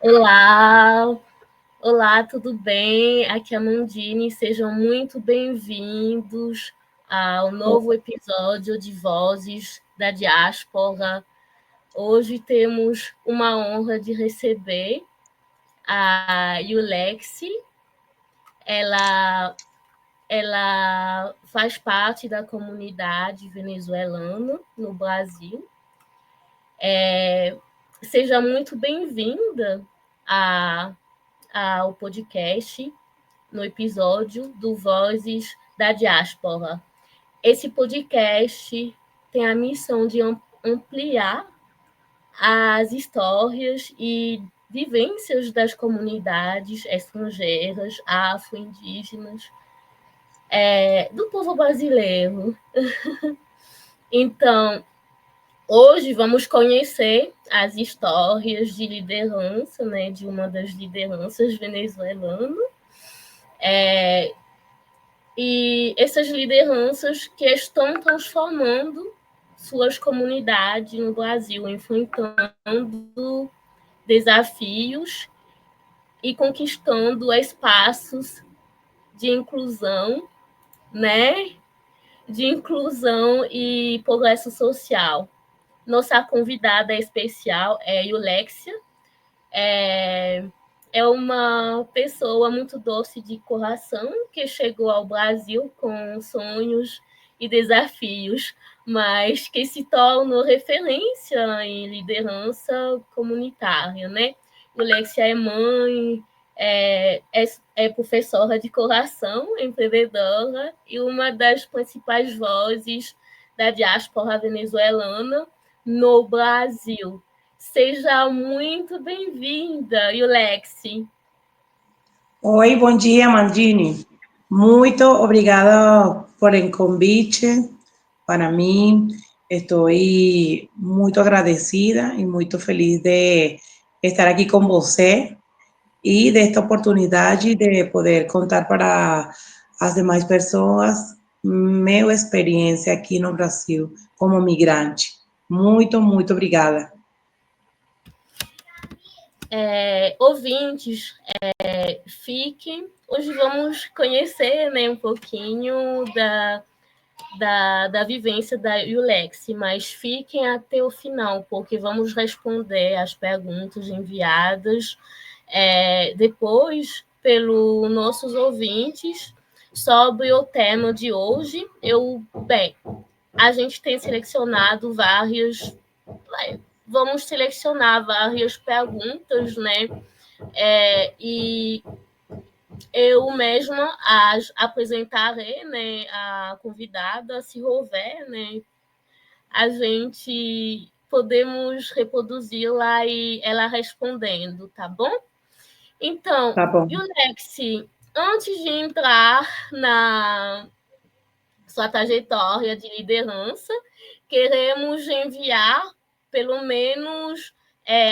Olá, olá, tudo bem? Aqui é a Mandine, sejam muito bem-vindos ao novo episódio de Vozes da Diáspora. Hoje temos uma honra de receber a Yulexi. Ela, ela faz parte da comunidade venezuelana no Brasil. Seja muito bem-vinda a ao podcast no episódio do Vozes da Diáspora. Esse podcast tem a missão de ampliar as histórias e vivências das comunidades estrangeiras, afro-indígenas, do povo brasileiro. Então, hoje vamos conhecer as histórias de liderança, né, de uma das lideranças venezuelanas, e essas lideranças que estão transformando suas comunidades no Brasil, enfrentando desafios e conquistando espaços de inclusão, né? De inclusão e progresso social. Nossa convidada especial é Yulexia. É uma pessoa muito doce de coração que chegou ao Brasil com sonhos e desafios, mas que se tornou referência em liderança comunitária, né? Alexia é mãe, é professora de coração, empreendedora e uma das principais vozes da diáspora venezuelana no Brasil. Seja muito bem-vinda, Yulexi. Oi, bom dia, Mandini. Muito obrigada por el convite. Para mí, estoy muy agradecida y muy feliz de estar aqui com você e desta oportunidade de poder contar para as demais pessoas minha experiência aqui no Brasil como migrante. Muito obrigada. Ouvintes, fiquem. Hoje vamos conhecer, né, um pouquinho da vivência da Yulexi, mas fiquem até o final, porque vamos responder as perguntas enviadas depois pelos nossos ouvintes sobre o tema de hoje. A gente tem selecionado vários. Vamos selecionar várias perguntas, né? E eu mesma apresentarei, né, a convidada, se houver, né, a gente podemos reproduzi-la e ela respondendo, tá bom? Então, Tá bom. Yulexi, antes de entrar na sua trajetória de liderança, queremos enviar, pelo menos,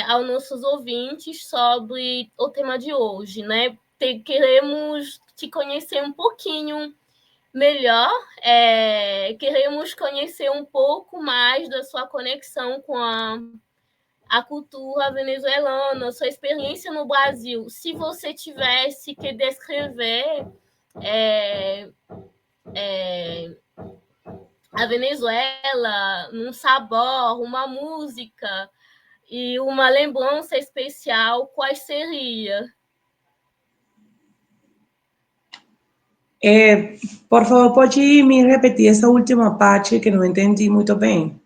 aos nossos ouvintes sobre o tema de hoje, né? Queremos te conhecer um pouquinho melhor, queremos conhecer um pouco mais da sua conexão com a cultura venezuelana, sua experiência no Brasil. Se você tivesse que descrever a Venezuela num sabor, uma música e uma lembrança especial, quais seria? Por favor, pode me repetir essa última parte que não entendi muito bem?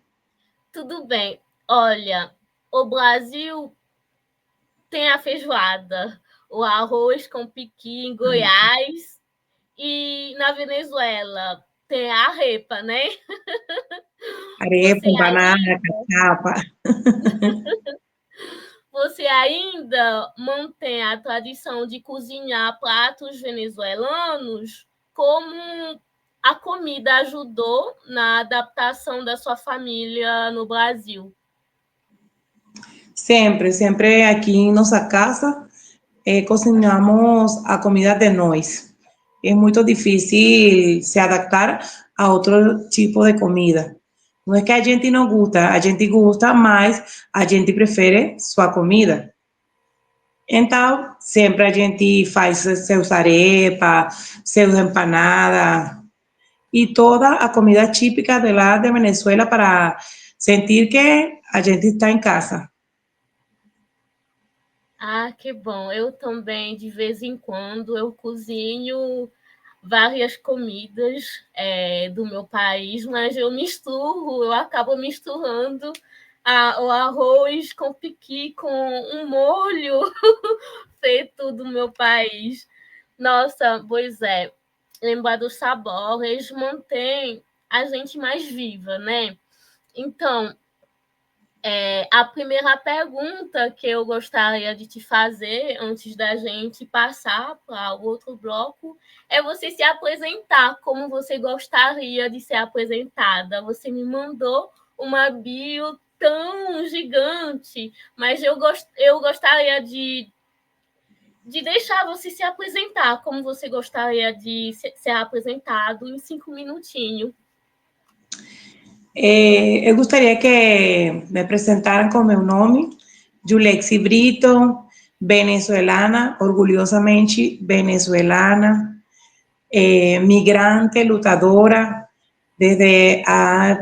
Tudo bem. Olha, o Brasil tem a feijoada, o arroz com piqui em Goiás, e na Venezuela tem a arepa, né? Arepa, Você empanada, ainda, cachapa. você ainda mantém a tradição de cozinhar pratos venezuelanos? Como a comida ajudou na adaptação da sua família no Brasil? Sempre aqui em nossa casa cozinhamos a comida de nós. É muito difícil se adaptar a outro tipo de comida. Não é que a gente não gosta, a gente gosta, mas a gente prefere sua comida. Então, sempre a gente faz seus arepas, seus empanadas e toda a comida típica de lá de Venezuela para sentir que a gente está em casa. Ah, que bom. Eu também, de vez em quando, eu cozinho várias comidas do meu país, mas eu acabo misturando o arroz com piqui, com um molho feito do meu país. Nossa, pois é, lembrar dos sabores mantém a gente mais viva, né? Então, a primeira pergunta que eu gostaria de te fazer, antes da gente passar para o outro bloco, é você se apresentar como você gostaria de ser apresentada. Você me mandou uma bio tão gigante, mas eu gostaria de deixar você se apresentar como você gostaria de ser apresentado em 5 minutinhos. Eu gostaria que me apresentaran con mi nombre, Yulexi Brito, venezolana, orgullosamente venezolana, migrante, lutadora desde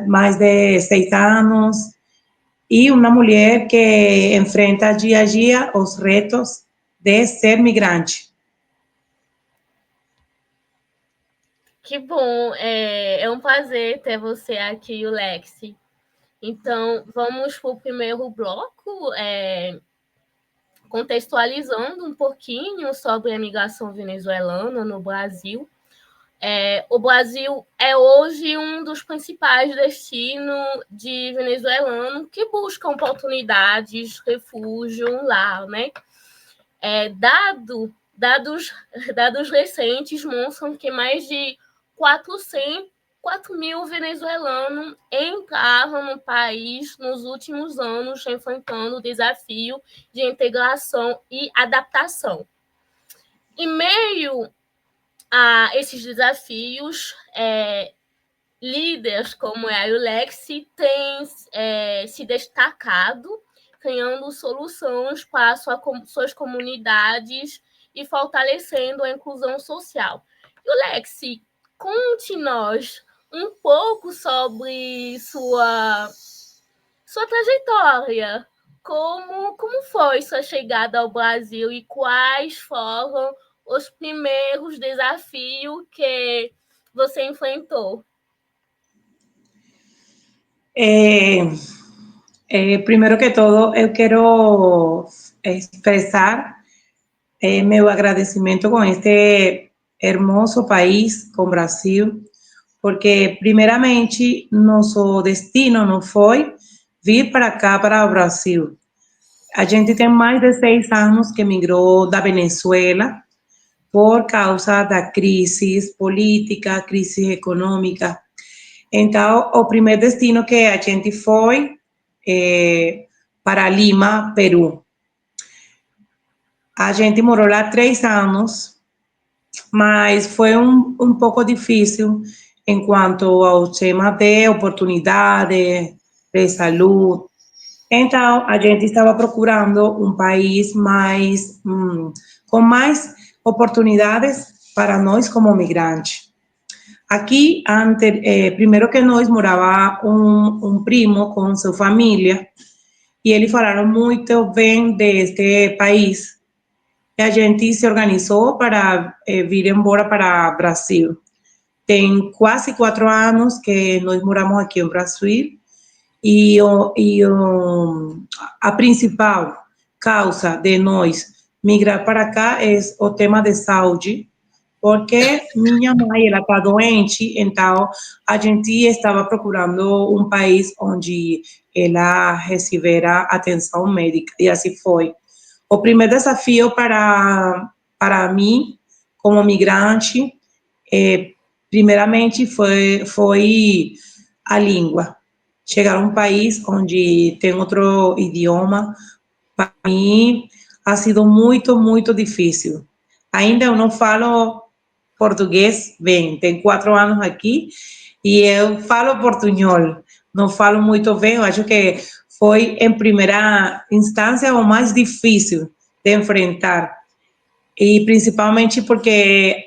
más de 6 años y una mujer que enfrenta día a día los retos de ser migrante. Que bom, é um prazer ter você aqui, o Lexi. Então, vamos para o primeiro bloco, contextualizando um pouquinho sobre a migração venezuelana no Brasil. O Brasil é hoje um dos principais destinos de venezuelanos que buscam oportunidades, refúgio lá, né? Dados recentes mostram que mais de 4 mil venezuelanos entraram no país nos últimos anos, enfrentando o desafio de integração e adaptação. Em meio a esses desafios, líderes como a Ulexi têm se destacado, criando soluções para suas comunidades e fortalecendo a inclusão social. Ulexi, conte-nos um pouco sobre sua trajetória. Como foi sua chegada ao Brasil e quais foram os primeiros desafios que você enfrentou? Primero que todo, eu quero expresar meu agradecimiento con este hermoso país, con Brasil, porque primeiramente nosso destino não foi vir para cá, para o Brasil. A gente tem mais de 6 anos que migrou da Venezuela por causa da crise política, crise econômica. Então, o primeiro destino que a gente foi para Lima, Peru. A gente morou lá 3 anos, mas foi um pouco difícil em quanto ao tema de oportunidade, de saúde. Então, a gente estava procurando um país mais, com mais oportunidades para nós como migrantes. Aqui, primeiro que nós, morava um primo com sua família, e eles falaram muito bem deste país. E a gente se organizou para vir embora para o Brasil. Tem quase 4 anos que nós moramos aqui no Brasil, e a principal causa de nós migrar para cá é o tema de saúde, porque minha mãe ela está doente, então a gente estava procurando um país onde ela recebera atenção médica, e assim foi. O primeiro desafio para mim, como migrante, primeiramente foi a língua. Chegar a um país onde tem outro idioma, para mim, ha sido muito, muito difícil. Ainda eu não falo português bem, tenho 4 anos aqui e eu falo portunhol. Não falo muito bem, eu acho que foi, em primeira instância, o mais difícil de enfrentar. E principalmente porque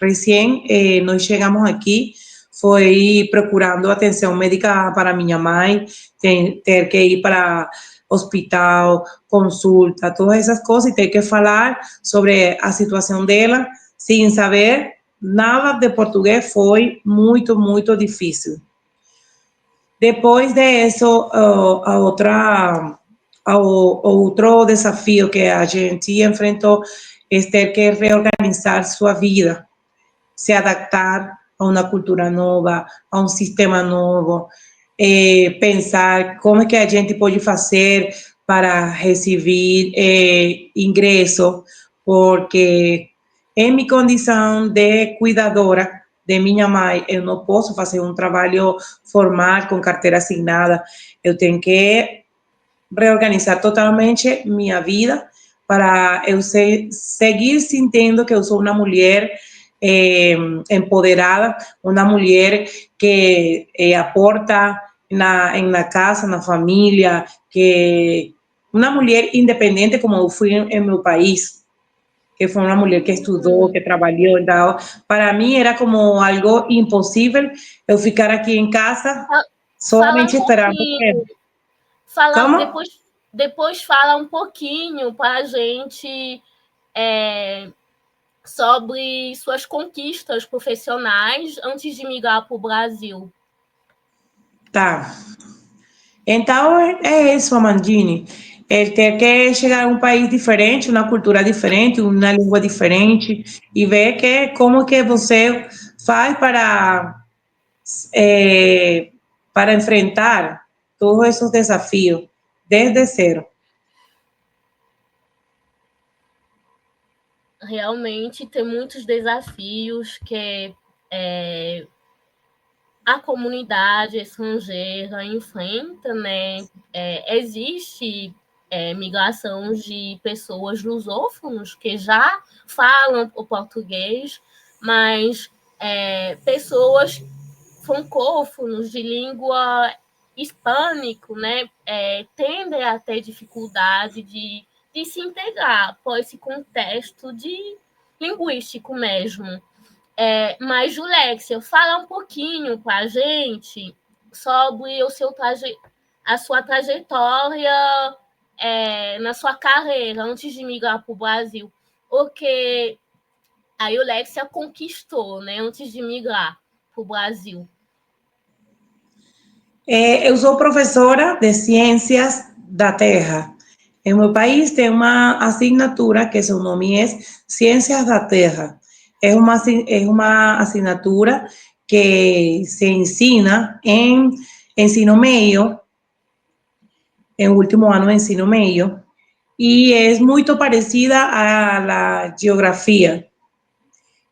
recém nós chegamos aqui, foi procurando atenção médica para minha mãe, ter que ir para hospital, consulta, todas essas coisas, e ter que falar sobre a situação dela sem saber nada de português foi muito, muito difícil. Depois disso, outro desafio que a gente enfrentou é ter que reorganizar sua vida, se adaptar a uma cultura nova, a um sistema novo, pensar como é que a gente pode fazer para receber ingresso, porque em minha condição de cuidadora de minha mãe, eu não posso fazer um trabalho formal com carteira assinada, eu tenho que reorganizar totalmente minha vida para eu seguir sentindo que eu sou uma mulher empoderada, uma mulher que aporta na casa, na família, que uma mulher independente como eu fui em meu país, que foi uma mulher que estudou, que trabalhou, então, para mim era como algo impossível eu ficar aqui em casa Fala um somente esperando pouquinho, que... fala, Como? depois fala um pouquinho para a gente sobre suas conquistas profissionais antes de migrar para o Brasil. Tá. Então, é isso, Amandine. É ter que chegar a um país diferente, uma cultura diferente, uma língua diferente, e ver como que você faz para enfrentar todos esses desafios, desde zero. Realmente tem muitos desafios que a comunidade estrangeira enfrenta, né? Existe migração de pessoas lusófonos que já falam o português, mas pessoas francófonos de língua hispânico, né, tendem a ter dificuldade de se integrar por esse contexto de linguístico mesmo. Mas, Julexia, fala um pouquinho com a gente sobre a sua trajetória na sua carreira antes de migrar para o Brasil. Porque a Julexia conquistou, né, antes de migrar para o Brasil. Eu sou professora de Ciências da Terra. Em meu país tem uma assinatura que seu nome é Ciências da Terra. É uma assinatura que se ensina em ensino médio, em último ano de ensino médio, e é muito parecida à geografia.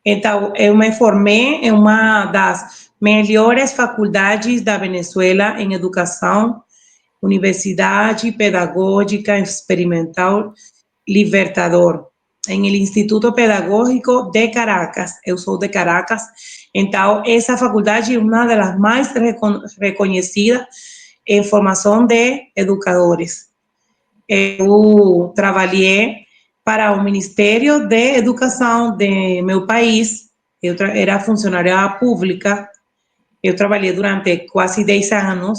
Então, eu me formei em uma das melhores faculdades da Venezuela em educação, Universidade Pedagógica Experimental Libertador, em el Instituto Pedagógico de Caracas. Eu sou de Caracas, então essa faculdade é uma das mais reconhecidas em formação de educadores. Eu trabalhei para o Ministério de Educação de meu país, eu era funcionária pública, eu trabalhei durante quase 10 anos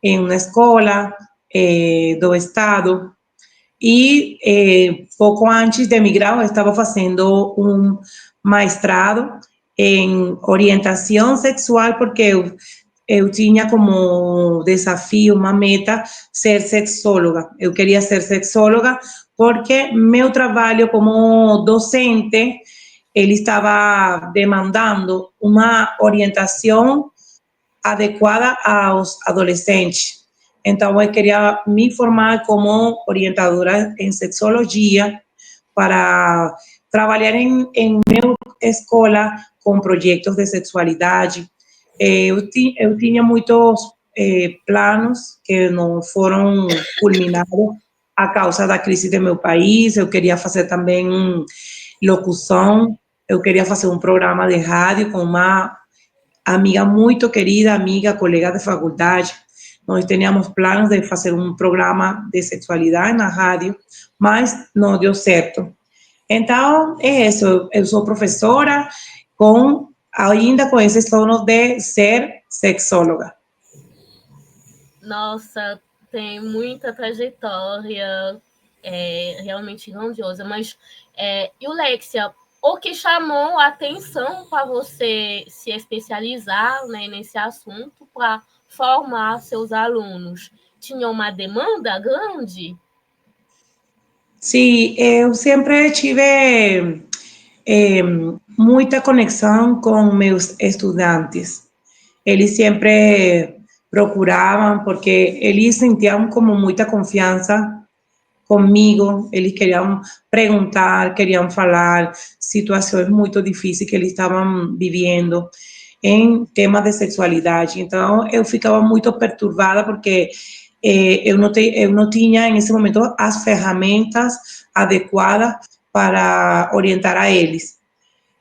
em uma escola do estado e pouco antes de migrar eu estava fazendo um mestrado em orientação sexual porque eu tinha como desafio, uma meta, ser sexóloga. Eu queria ser sexóloga porque meu trabalho como docente, ele estava demandando uma orientação adequada aos adolescentes. Então, eu queria me formar como orientadora em sexologia para trabalhar em minha escola com projetos de sexualidade. Eu tinha muitos planos que não foram culminados a causa da crise do meu país. Eu queria fazer também locução, eu queria fazer um programa de rádio com uma amiga muito querida, amiga, colega de faculdade, nós tínhamos planos de fazer um programa de sexualidade na rádio, mas não deu certo. Então, é isso. Eu sou professora ainda com esse sono de ser sexóloga. Nossa, tem muita trajetória, realmente grandiosa. Mas, Eulexia, o que chamou a atenção para você se especializar, né, nesse assunto para formar seus alunos? Tinha uma demanda grande? Sim, eu sempre tive muita conexão com meus estudantes. Eles sempre procuravam, porque eles sentiam como muita confiança comigo, eles queriam perguntar, queriam falar situações muito difíceis que eles estavam vivendo em temas de sexualidade. Então, eu ficava muito perturbada porque eu não tinha, em esse momento, as ferramentas adequadas para orientar a eles.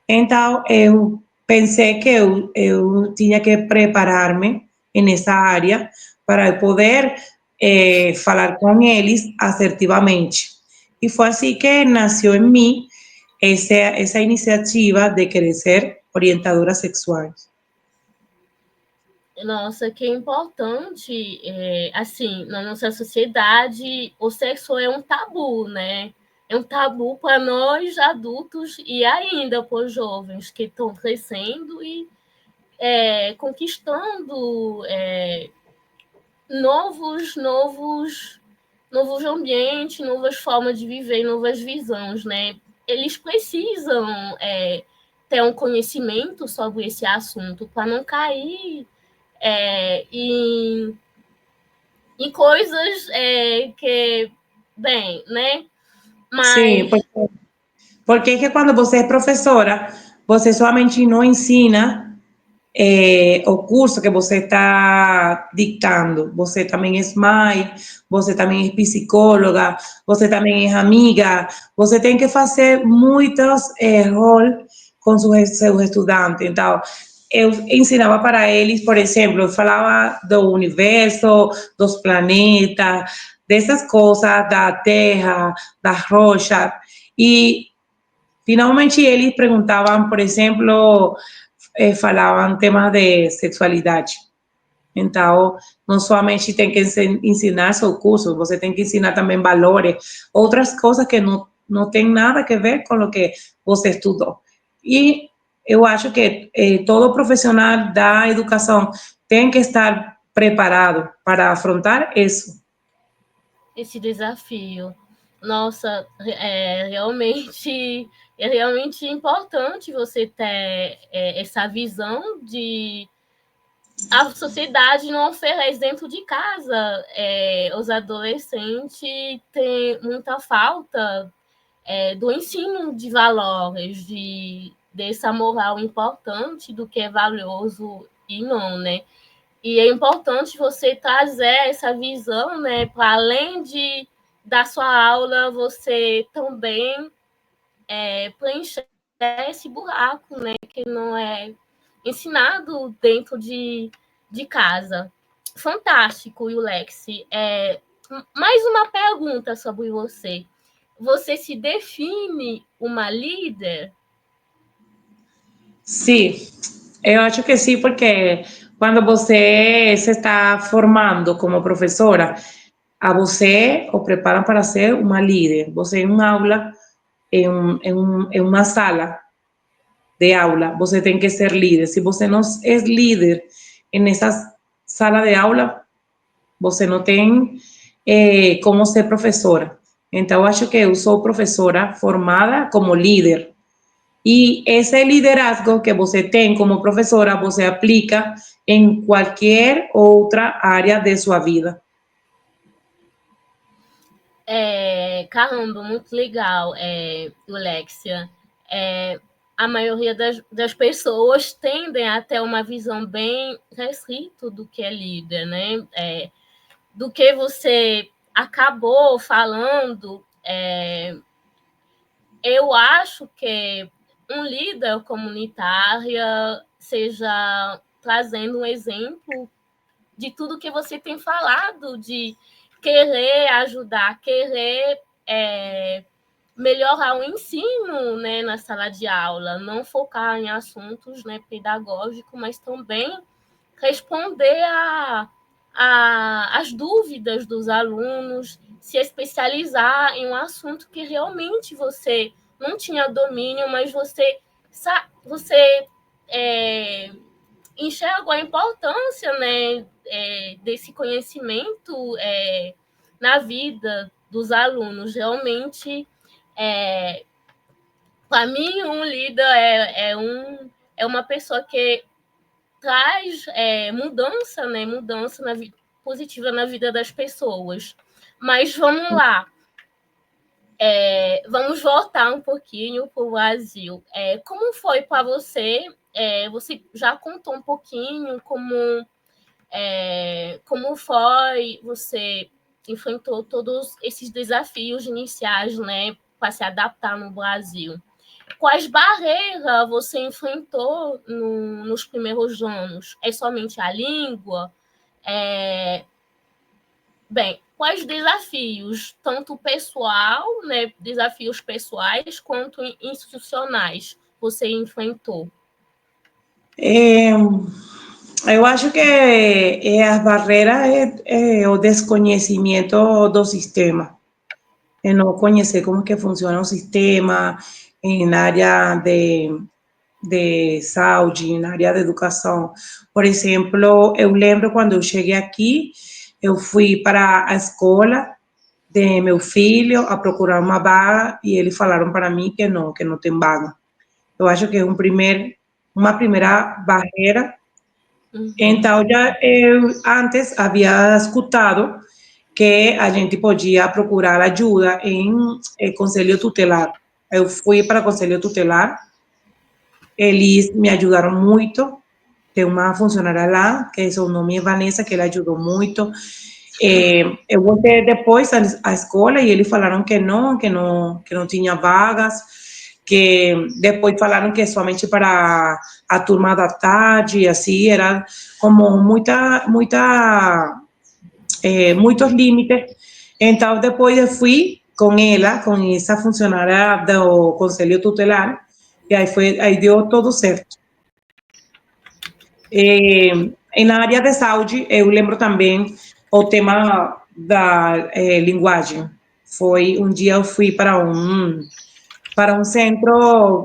Então, eu pensei que eu tinha que preparar-me nessa área para poder falar com eles assertivamente. E foi assim que nasceu em mim essa iniciativa de querer ser orientadora sexual. Nossa, que importante. Assim, na nossa sociedade, o sexo é um tabu, né? É um tabu para nós adultos e ainda para os jovens que estão crescendo e conquistando novos ambientes, novas formas de viver, novas visões, né? Eles precisam ter um conhecimento sobre esse assunto para não cair em coisas que, bem, né? Sim, Mas porque é que quando você é professora, você somente não ensina o curso que você está dictando. Você também é mãe, você também é psicóloga, você também é amiga. Você tem que fazer muitos roles com seus estudantes. Então, eu ensinava para eles, por exemplo, eu falava do universo, dos planetas, dessas coisas, da Terra, da rocha. E finalmente eles perguntavam, por exemplo, falavam temas de sexualidade. Então, não somente tem que ensinar seu curso, você tem que ensinar também valores, outras coisas que não tem nada a ver com o que você estudou. E eu acho que todo profissional da educação tem que estar preparado para afrontar isso. esse desafio, nossa, é realmente importante você ter essa visão de a sociedade não oferece dentro de casa. Os adolescentes têm muita falta do ensino de valores, dessa moral importante do que é valioso e não, né? E é importante você trazer essa visão, né? Para além da sua aula, você também preencher esse buraco, né? Que não é ensinado dentro de casa. Fantástico, Yulexi. Mais uma pergunta sobre você. Você se define uma líder? Sim, eu acho que sim, porque quando você se está formando como professora, a você o preparam para ser uma líder. Você em uma aula, em uma sala de aula, você tem que ser líder. Se você não é líder nessa sala de aula, você não tem como ser professora. Então, eu acho que eu sou professora formada como líder. E esse liderazgo que você tem como professora, você aplica em qualquer outra área de sua vida. Caramba, muito legal, Alexia. A maioria das pessoas tendem a ter uma visão bem restrita do que é líder, né? Do que você acabou falando, eu acho que um líder comunitário seja trazendo um exemplo de tudo que você tem falado, de querer ajudar, querer melhorar o ensino, né, na sala de aula, não focar em assuntos, né, pedagógicos, mas também responder as dúvidas dos alunos, se especializar em um assunto que realmente você não tinha domínio, mas você enxerga a importância, né, desse conhecimento na vida dos alunos. Realmente, para mim, um líder é uma pessoa que traz mudança, né, mudança positiva na vida das pessoas. Mas vamos lá. Vamos voltar um pouquinho para o Brasil. Como foi para você? Você já contou um pouquinho como foi, você enfrentou todos esses desafios iniciais, né, para se adaptar no Brasil. Quais barreiras você enfrentou nos primeiros anos? É somente a língua? Bem, quais desafios, tanto pessoal, né, desafios pessoais, quanto institucionais, você enfrentou? Eu acho que as barreiras é o desconhecimento do sistema. É não conhecer como que funciona o sistema em área de saúde, na área de educação. Por exemplo, eu lembro quando eu cheguei aqui, eu fui para a escola de meu filho a procurar uma vaga e eles falaram para mim que não tem vaga. Eu acho que é uma primeira barreira. Então, eu antes havia escutado que a gente podia procurar ajuda em conselho tutelar. Eu fui para o conselho tutelar, eles me ajudaram muito. Tem uma funcionária lá, que seu nome é Vanessa, que ela ajudou muito. Eu voltei depois à escola e eles falaram que não tinha vagas, que depois falaram que somente para a turma da tarde, e assim, era como muitos limites. Então, depois eu fui com ela, com essa funcionária do Conselho Tutelar, e aí deu tudo certo. Na área de saúde, eu lembro também o tema da linguagem. Foi um dia eu fui para um centro,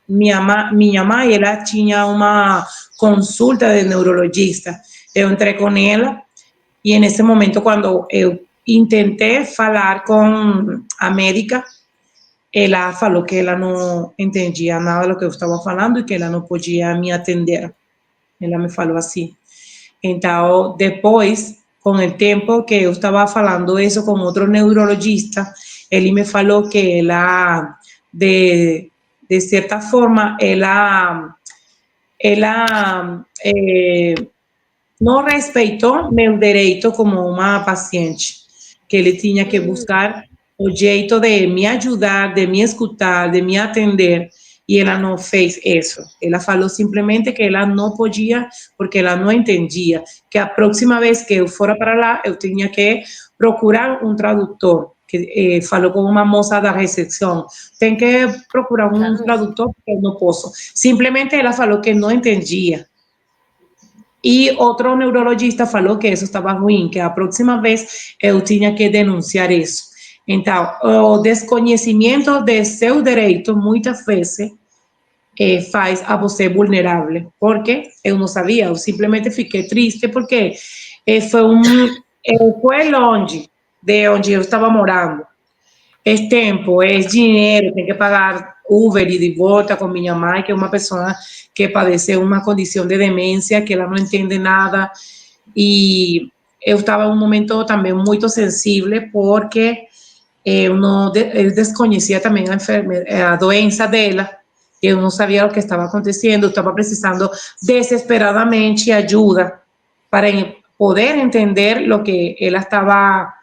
minha mãe, ela tinha uma consulta de neurologista. Eu entrei com ela e nesse momento, quando eu tentei falar com a médica, ela falou que ela não entendia nada do que eu estava falando e que ela não podia me atender. Ela me falou assim. Então, depois, com o tempo que eu estava falando isso com outro neurologista, ele me falou que ela, de certa forma, ela não respeitou meu direito como uma paciente, que ele tinha que buscar o jeito de me ajudar, de me escutar, de me atender, e ela não fez isso. Ela falou simplesmente que ela não podia, porque ela não entendia, que a próxima vez que eu fora para lá, eu tinha que procurar um tradutor, que falou com uma moça da recepção, tem que procurar um tradutor, porque eu não posso. Simplesmente ela falou que não entendia. E outro neurologista falou que isso estava ruim, que a próxima vez eu tinha que denunciar isso. Então, o desconhecimento de seu direito, muitas vezes, faz a você vulnerável, porque eu não sabia, eu simplesmente fiquei triste, porque foi longe de onde eu estava morando. É tempo, é dinheiro, tem que pagar Uber e de volta com minha mãe, que é uma pessoa que padece uma condição de demência, que ela não entende nada. E eu estava em um momento também muito sensível, porque eu desconhecia também a doença dela, eu não sabia o que estava acontecendo, eu estava precisando desesperadamente ajuda para poder entender o que ela estava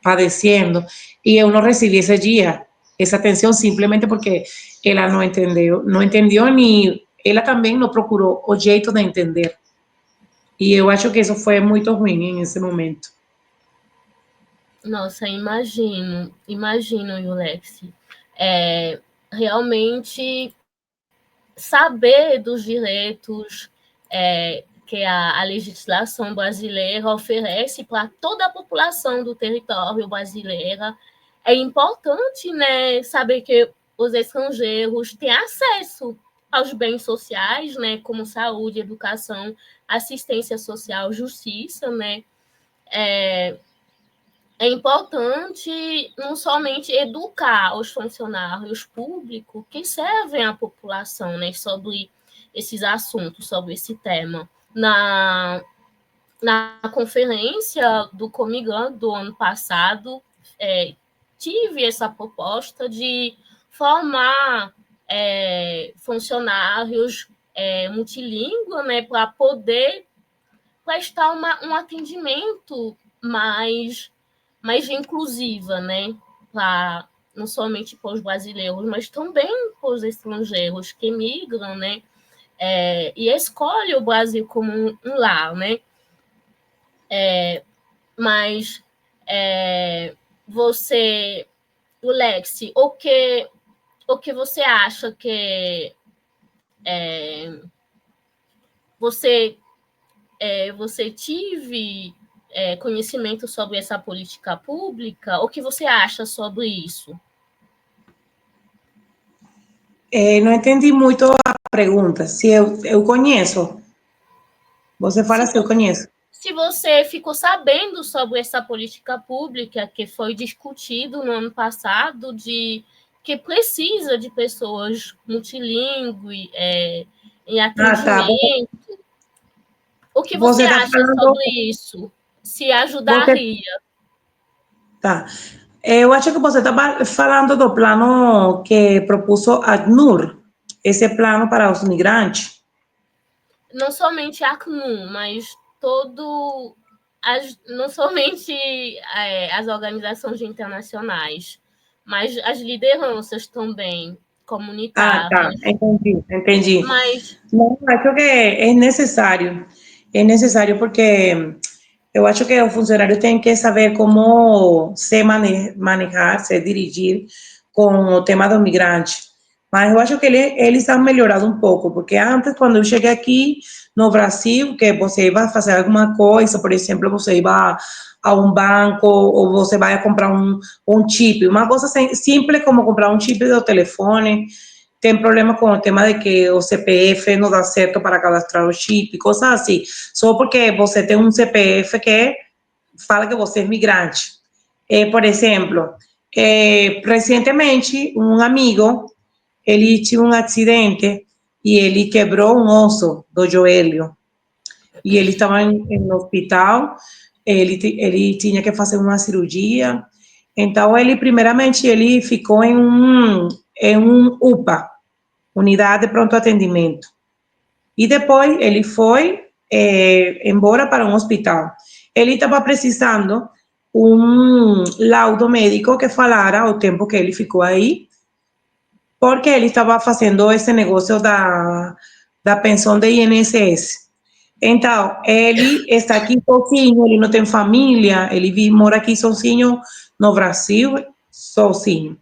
padeciendo, y eu não recebi esse dia, essa atenção, simplesmente porque ela não entendió ni ela também não procurou o jeito de entender. E eu acho que isso foi muito ruim nesse momento. Nossa, imagino, Yulex. Realmente saber dos direitos que a legislação brasileira oferece para toda a população do território brasileiro. É importante, né, saber que os estrangeiros têm acesso aos bens sociais, né, como saúde, educação, assistência social, justiça, né. É importante não somente educar os funcionários públicos que servem à população, né, sobre esses assuntos, sobre esse tema. Na conferência do Comigan do ano passado, tive essa proposta de formar funcionários multilíngua, né, para poder prestar um atendimento mais inclusiva, né, pra, não somente para os brasileiros, mas também para os estrangeiros que migram, né, e escolhem o Brasil como um lar, né. Mas você, o Lexi, o que você acha que você tive conhecimento sobre essa política pública? O que você acha sobre isso? Não entendi muito a pergunta. Se eu conheço. Você fala se eu conheço. Se você ficou sabendo sobre essa política pública que foi discutido no ano passado, de que precisa de pessoas multilingües em atendimento. Tá. O que você acha sobre isso? Se ajudaria? Tá. Eu acho que você estava falando do plano que propôs a ACNUR, esse plano para os migrantes. Não somente a ACNUR, mas não somente as organizações internacionais, mas as lideranças também comunitárias. Tá, entendi. Mas não, acho que é necessário porque eu acho que o funcionário tem que saber como se manejar, se dirigir com o tema do migrante. Mas eu acho que eles han melhorado um pouco, porque antes, quando eu cheguei aqui no Brasil, que você ia fazer alguma coisa, por exemplo, você ia a um banco ou você vai comprar um chip, uma coisa simples como comprar um chip do telefone, tem problema com o tema de que o CPF não dá certo para cadastrar o chip, coisas assim. Só porque você tem um CPF que fala que você é migrante. Por exemplo, recentemente, um amigo, ele tinha um acidente e ele quebrou um osso do joelho. E ele estava no hospital, ele tinha que fazer uma cirurgia. Então, primeiramente, ele ficou em um UPA, Unidade de Pronto Atendimento. E depois ele foi embora para um hospital. Ele estava precisando um laudo médico que falara o tempo que ele ficou aí, porque ele estava fazendo esse negócio da pensão de INSS. Então, ele está aqui sozinho, ele não tem família, ele mora aqui sozinho no Brasil, sozinho.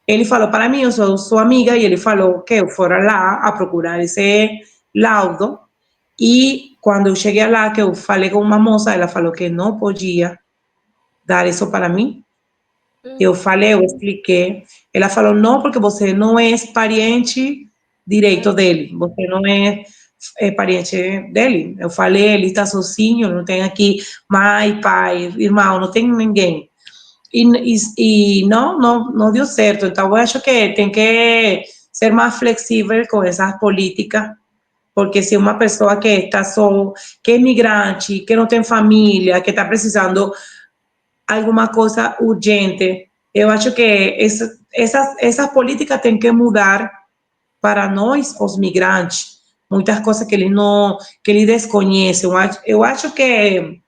Ele falou para mim, eu sou sua amiga, e ele falou que eu fora lá a procurar esse laudo. E quando eu cheguei lá, que eu falei com uma moça, ela falou que não podia dar isso para mim. Eu falei, eu expliquei. Ela falou, não, porque você não é parente direito dele, você não é parente dele. Eu falei, ele está sozinho, não tem aqui mãe, pai, irmão, não tem ninguém. E não deu certo. Então, eu acho que tem que ser mais flexível com essas políticas, porque se uma pessoa que está só, que é migrante, que não tem família, que está precisando alguma coisa urgente, eu acho que essas políticas têm que mudar para nós, os migrantes. Muitas coisas que eles desconhecem. Eu acho que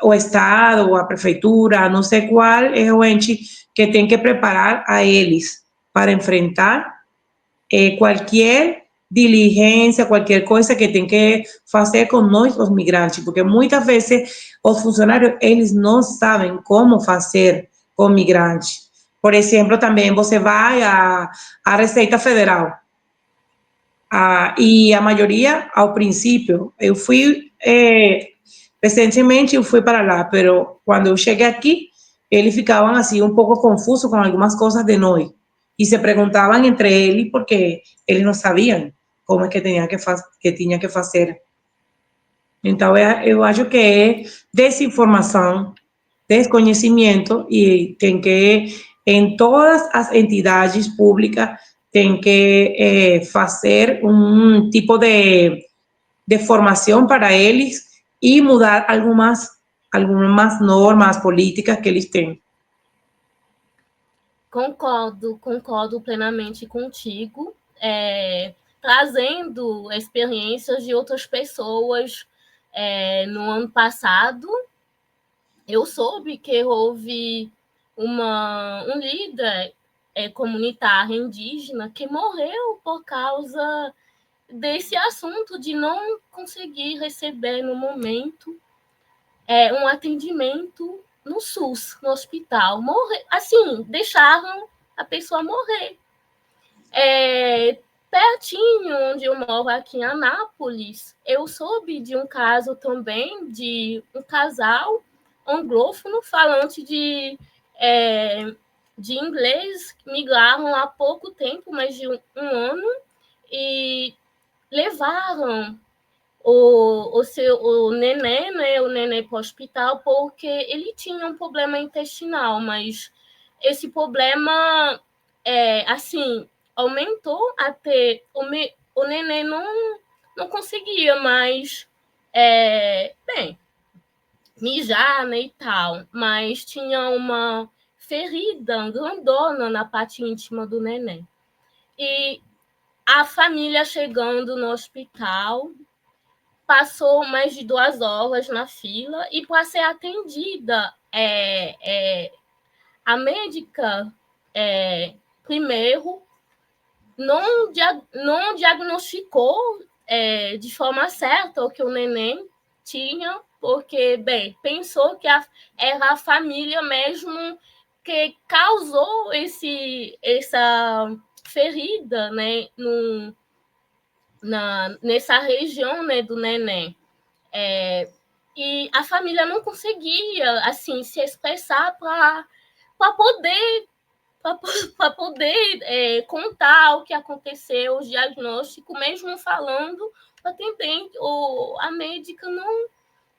o Estado, a prefeitura, não sei qual é o ente que tem que preparar a eles para enfrentar qualquer diligência, qualquer coisa que tem que fazer com nós, os migrantes, porque muitas vezes os funcionários, eles não sabem como fazer com migrantes. Por exemplo, também você vai à Receita Federal, e a maioria, ao princípio, eu fui, recentemente eu fui para lá, mas quando eu cheguei aqui, eles ficavam assim um pouco confusos com algumas coisas de nós e se perguntavam entre eles porque eles não sabiam como é que tinha que fazer. Então, eu acho que é desinformação, desconhecimento e tem que, em todas as entidades públicas, tem que fazer um tipo de formação para eles e mudar algumas normas políticas que eles têm. Concordo plenamente contigo, trazendo experiências de outras pessoas. No ano passado, eu soube que houve um líder comunitário indígena que morreu por causa desse assunto de não conseguir receber no momento um atendimento no SUS, no hospital. Assim, deixaram a pessoa morrer. Pertinho onde eu moro, aqui em Anápolis, eu soube de um caso também de um casal anglófono falante de inglês, migraram há pouco tempo, mais de um ano, e levaram o neném, né, o neném para o hospital, porque ele tinha um problema intestinal, mas esse problema, assim, aumentou até o neném não conseguia mais, mijar, né, e tal, mas tinha uma ferida grandona na parte íntima do neném. E a família chegando no hospital, passou mais de 2 horas na fila e para ser atendida, a médica, primeiro, não diagnosticou de forma certa o que o neném tinha, porque, pensou que era a família mesmo que causou essa ferida, né, nessa região, né, do neném. E a família não conseguia, assim, se expressar para poder contar o que aconteceu, o diagnóstico, mesmo falando, o atendente ou a médica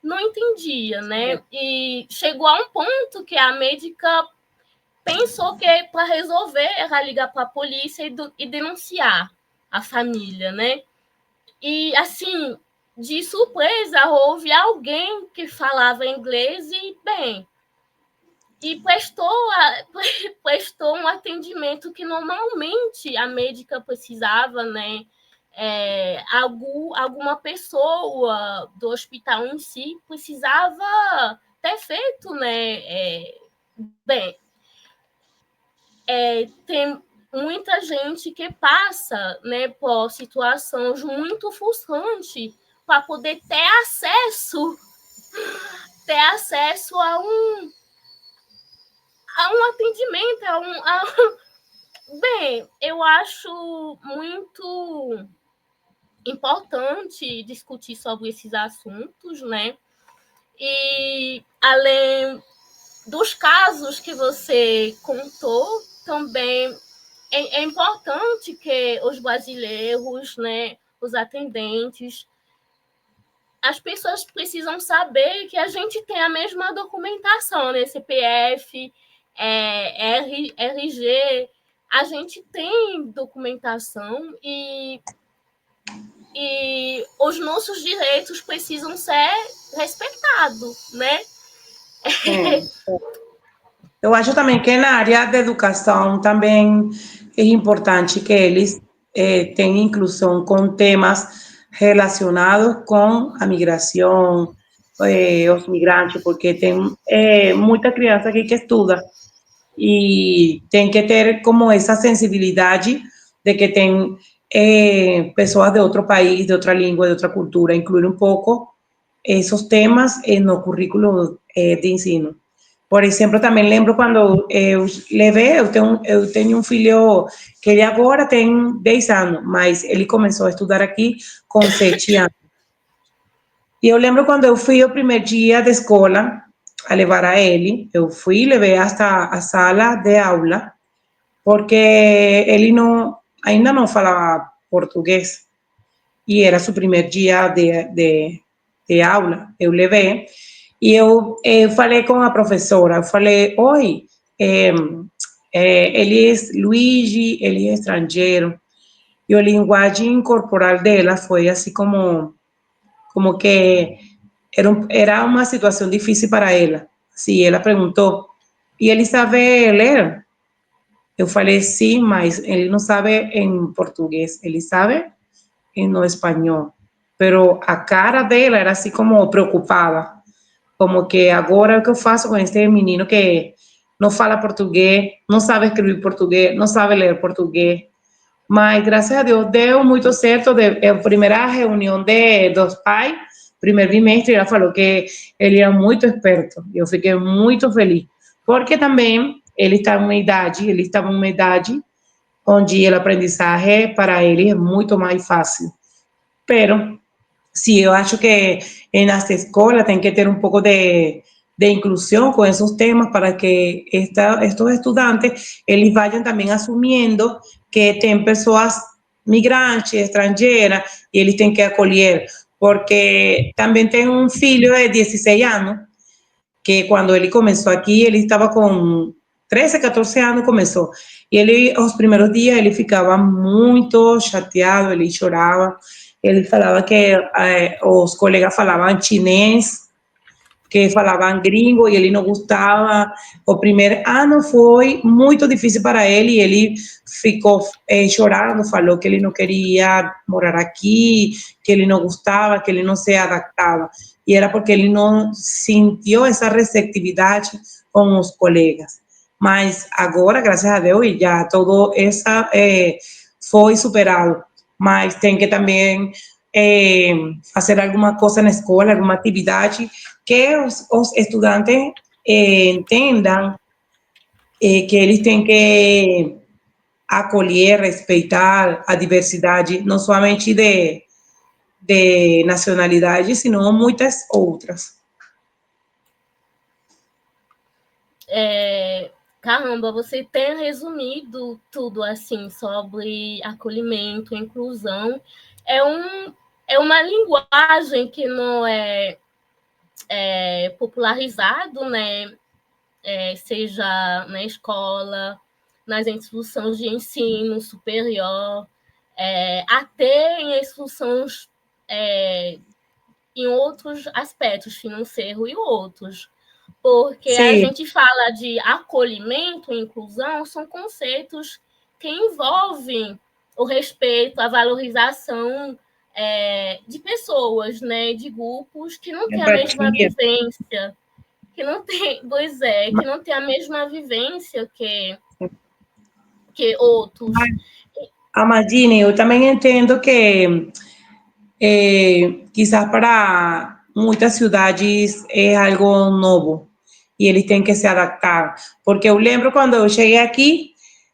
não entendia, né? E chegou a um ponto que a médica pensou que para resolver era ligar para a polícia e denunciar a família, né? E, assim, de surpresa, houve alguém que falava inglês e prestou um atendimento que normalmente a médica precisava, né? Alguma pessoa do hospital em si precisava ter feito, né? Tem muita gente que passa, né, por situações muito frustrantes para poder ter acesso a um atendimento, eu acho muito importante discutir sobre esses assuntos, né? E além dos casos que você contou, também é importante que os brasileiros, né, os atendentes, as pessoas precisam saber que a gente tem a mesma documentação, né? CPF, RG, a gente tem documentação e os nossos direitos precisam ser respeitados, né? Eu acho também que na área de educação também é importante que eles tenham inclusão com temas relacionados com a migração, os migrantes, porque tem muita criança aqui que estuda e tem que ter como essa sensibilidade de que tem pessoas de outro país, de outra língua, de outra cultura, incluir um pouco esos temas no currículo de ensino. Por exemplo, também lembro quando eu levei, eu tenho um filho que ele agora tem 10 anos, mas ele começou a estudar aqui com 7 anos. E eu lembro quando eu fui o primeiro dia da escola a levar a ele, eu fui e levei hasta a sala de aula, porque ele não, ainda não falava português e era seu primeiro dia de aula. Eu levei e eu falei com a professora, eu falei, oi, ele é Luigi, ele é estrangeiro, e a linguagem corporal dela foi assim como que era uma situação difícil para ela. Sim, ela perguntou, e ele sabe ler? Eu falei, sim, mas ele não sabe em português, ele sabe no espanhol. Pero a cara dela era assim como preocupada, como que agora o que eu faço com este menino que não fala português, não sabe escrever português, não sabe ler português. Mas, graças a Deus, deu muito certo. A primeira reunião dos pais, primeiro bimestre, ela falou que ele era muito esperto. Eu fiquei muito feliz. Porque também ele estava em uma idade onde o aprendizagem para ele é muito mais fácil. Pero sí, yo acho que en las escuelas tienen que tener un poco de inclusión con esos temas para que estos estudiantes ellos vayan también asumiendo que tienen personas migrantes, extranjeras, y ellos tienen que acolher. Porque también tengo un filho de 16 años que quando ele começou aqui, ele estava com 13, 14 anos, começou. E ele, os primeiros dias, ele ficava muito chateado, ele chorava, ele falava que os colegas falavam chinês, que falavam gringo e ele não gostava. O primeiro ano foi muito difícil para ele e ele ficou chorando, falou que ele não queria morar aqui, que ele não gostava, que ele não se adaptava. E era porque ele não sentiu essa receptividade com os colegas. Mas agora, graças a Deus, já todo essa foi superado. Mas tem que também fazer alguma coisa na escola, alguma atividade que os estudantes entendam que eles têm que acolher, respeitar a diversidade, não somente de nacionalidade, sino muitas outras. Caramba, você tem resumido tudo assim sobre acolhimento, inclusão. É uma linguagem que não é popularizado, né? Seja na escola, nas instituições de ensino superior, até em instituições em outros aspectos, financeiro e outros. Porque a gente fala de acolhimento e inclusão, são conceitos que envolvem o respeito, a valorização de pessoas, né, de grupos que não têm a mesma vivência, que não tem a mesma vivência que outros. Amadine, eu também entendo que quizás para muitas cidades é algo novo e eles têm que se adaptar. Porque eu lembro quando eu cheguei aqui,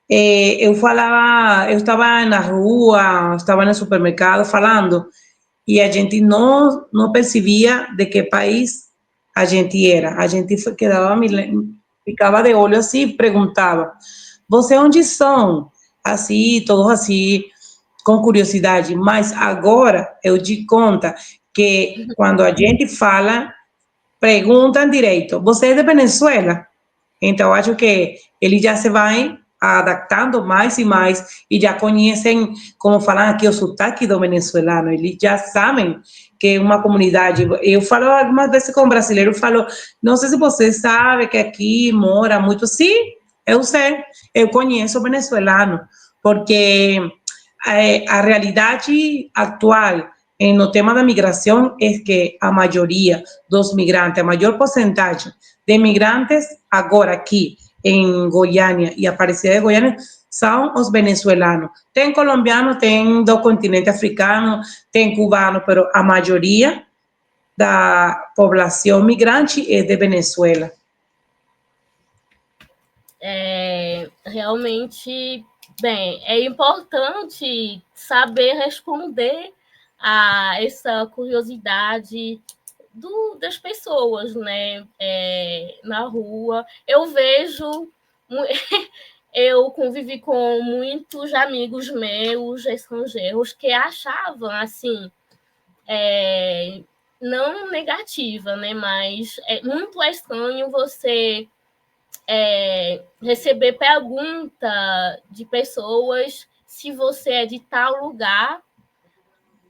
eu estava na rua, estava no supermercado falando, e a gente não percebia de que país a gente era. A gente ficava de olho assim, perguntava, você onde são? Assim, todos assim, com curiosidade. Mas agora eu di conta que quando a gente fala, perguntam direito, você é de Venezuela? Então, acho que ele já se vai adaptando mais e mais e já conhecem, como falam aqui, o sotaque do venezuelano. Eles já sabem que é uma comunidade. Eu falo algumas vezes com brasileiro, falo, não sei se você sabe que aqui mora muito. Sim, eu sei, eu conheço venezuelano, porque a realidade atual no tema da migração é que a maioria dos migrantes, a maior porcentagem de migrantes agora aqui em Goiânia e Aparecida de Goiânia são os venezuelanos. Tem colombiano, tem do continente africano, tem cubano, mas a maioria da população migrante é de Venezuela. Realmente, bem, é importante saber responder a essa curiosidade das pessoas, né, na rua. Eu vejo, eu convivi com muitos amigos meus estrangeiros que achavam, assim, não negativa, né, mas é muito estranho você receber pergunta de pessoas se você é de tal lugar,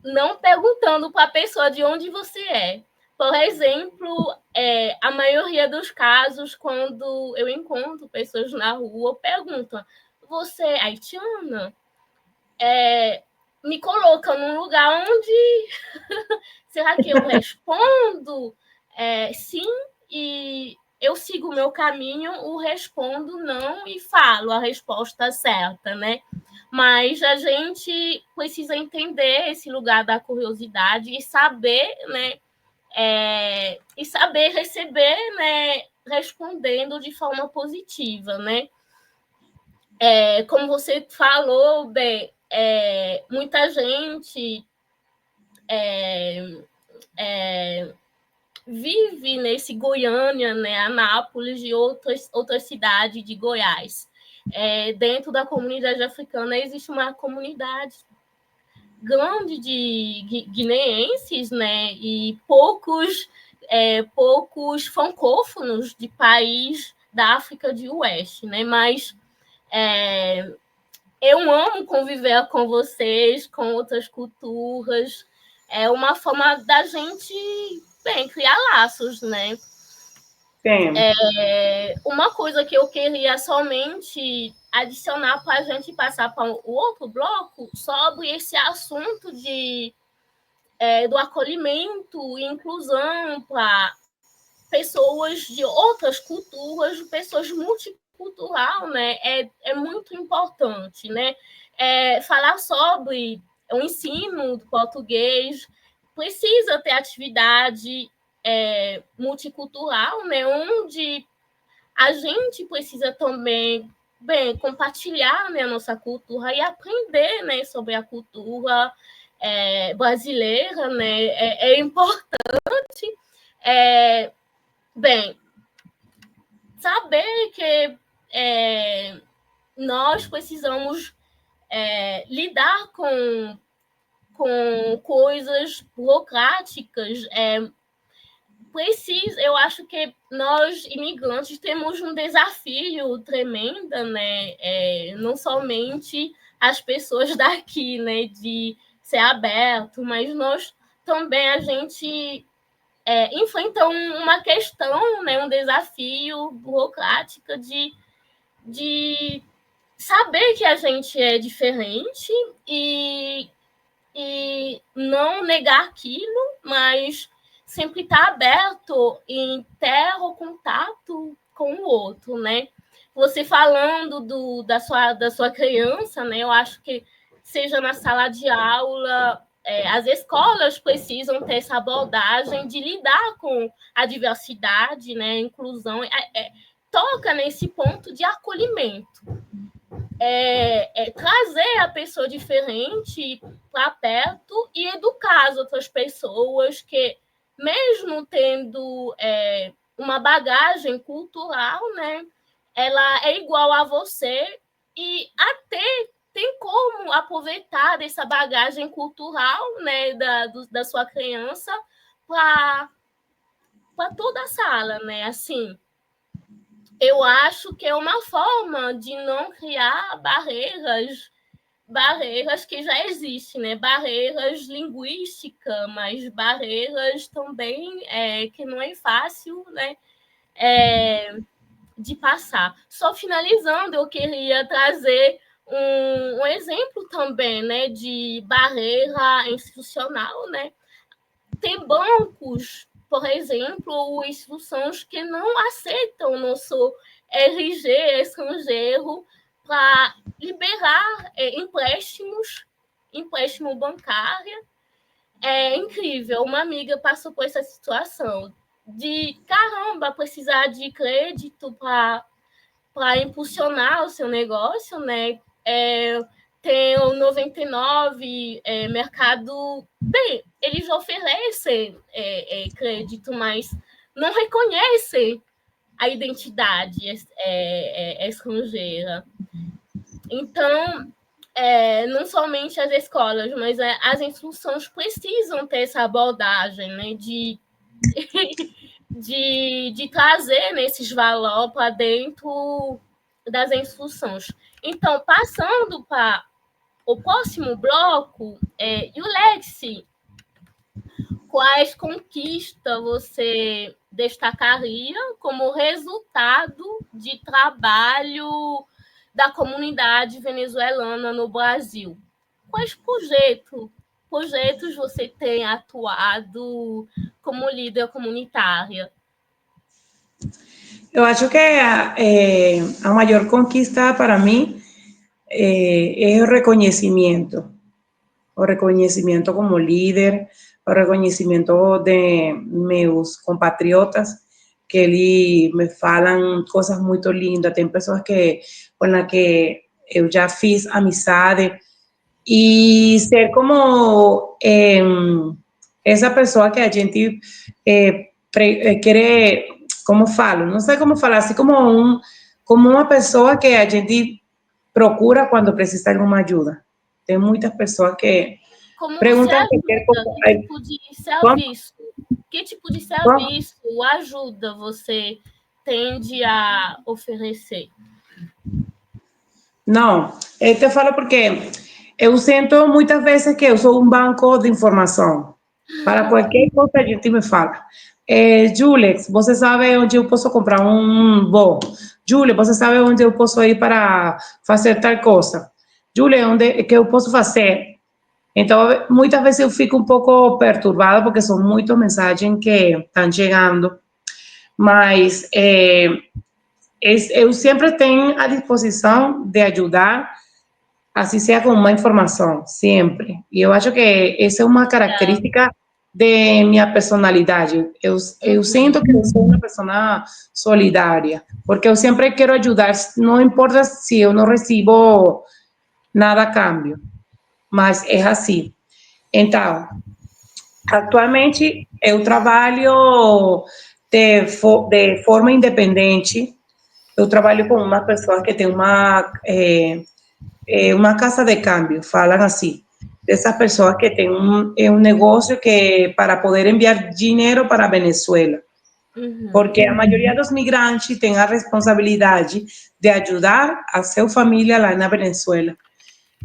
não perguntando para a pessoa de onde você é. Por exemplo, a maioria dos casos, quando eu encontro pessoas na rua, perguntam: você é haitiana? Me coloca num lugar onde será que eu respondo sim e eu sigo o meu caminho, o respondo não e falo a resposta certa, né? Mas a gente precisa entender esse lugar da curiosidade e saber, né? E saber receber, né? Respondendo de forma positiva, né? Como você falou, bem, muita gente vive nesse Goiânia, né, Anápolis e outras cidades de Goiás. Dentro da comunidade africana existe uma comunidade grande de guineenses, né, e poucos francófonos de país da África de Oeste, né, mas eu amo conviver com vocês, com outras culturas. É uma forma da gente, bem, criar laços, né? Uma coisa que eu queria somente adicionar para a gente passar para o outro bloco sobre esse assunto do acolhimento e inclusão para pessoas de outras culturas, pessoas multicultural, né? É muito importante, né? Falar sobre o ensino do português, precisa ter atividade multicultural, né? Onde a gente precisa também compartilhar, né, a nossa cultura e aprender, né, sobre a cultura brasileira, né? É importante saber que nós precisamos lidar com coisas burocráticas. Eu acho que nós, imigrantes, temos um desafio tremendo, né? Não somente as pessoas daqui, né, de ser aberto, mas nós também, a gente enfrenta uma questão, né, um desafio burocrático de saber que a gente é diferente e não negar aquilo, mas sempre estar aberto em ter o contato com o outro, né? Você falando da sua criança, né? Eu acho que seja na sala de aula, as escolas precisam ter essa abordagem de lidar com a diversidade, né? A inclusão, toca nesse ponto de acolhimento. Trazer a pessoa diferente para perto e educar as outras pessoas que, mesmo tendo uma bagagem cultural, né, ela é igual a você e até tem como aproveitar dessa bagagem cultural, né, da sua criança para toda a sala, né, assim. Eu acho que é uma forma de não criar barreiras que já existem, né? Barreiras linguísticas, mas barreiras também que não é fácil, né? De passar. Só finalizando, eu queria trazer um exemplo também, né, de barreira institucional, né? Tem bancos, por exemplo, ou instituições que não aceitam o nosso RG estrangeiro para liberar empréstimo bancário. É incrível. Uma amiga passou por essa situação de, caramba, precisar de crédito para impulsionar o seu negócio, né? Tem o 99, mercado... Bem, eles oferecem crédito, mas não reconhecem a identidade estrangeira. Então, não somente as escolas, mas as instituições precisam ter essa abordagem, né, de trazer esses valores para dentro das instituições. Então, passando para o próximo bloco, Yulex, quais conquistas você destacaria como resultado de trabalho da comunidade venezuelana no Brasil? Quais projetos você tem atuado como líder comunitária? Eu acho que a maior conquista para mim é o reconhecimento como líder, o reconhecimento de meus compatriotas, que eles me falam coisas muito lindas. Tem pessoas com as que eu já fiz amizade, e ser como essa pessoa que a gente quer, como falo, não sei como falar, assim como uma pessoa que a gente procura quando precisa de alguma ajuda. Tem muitas pessoas que como perguntam você qualquer ajuda? coisa. Que tipo de serviço? Que tipo de serviço, ajuda você tende a oferecer? Não, eu te falo porque eu sinto muitas vezes que eu sou um banco de informação. Para qualquer coisa a gente me fala. Julex, você sabe onde eu posso comprar um bom? Julia, você sabe onde eu posso ir para fazer tal coisa? Julia, onde que eu posso fazer? Então, muitas vezes eu fico um pouco perturbada porque são muitas mensagens que estão chegando, mas eu sempre tenho a disposição de ajudar, assim seja com uma informação, sempre. E eu acho que essa é uma característica de minha personalidade. Eu sinto que eu sou uma pessoa solidária, porque eu sempre quero ajudar, não importa se eu não recebo nada a cambio, mas é assim. Então, atualmente eu trabalho de forma independente. Eu trabalho com uma pessoa que tem uma casa de câmbio, falam assim, dessas pessoas que têm um negócio que para poder enviar dinheiro para a Venezuela. Porque a maioria dos migrantes tem a responsabilidade de ajudar a sua família lá na Venezuela.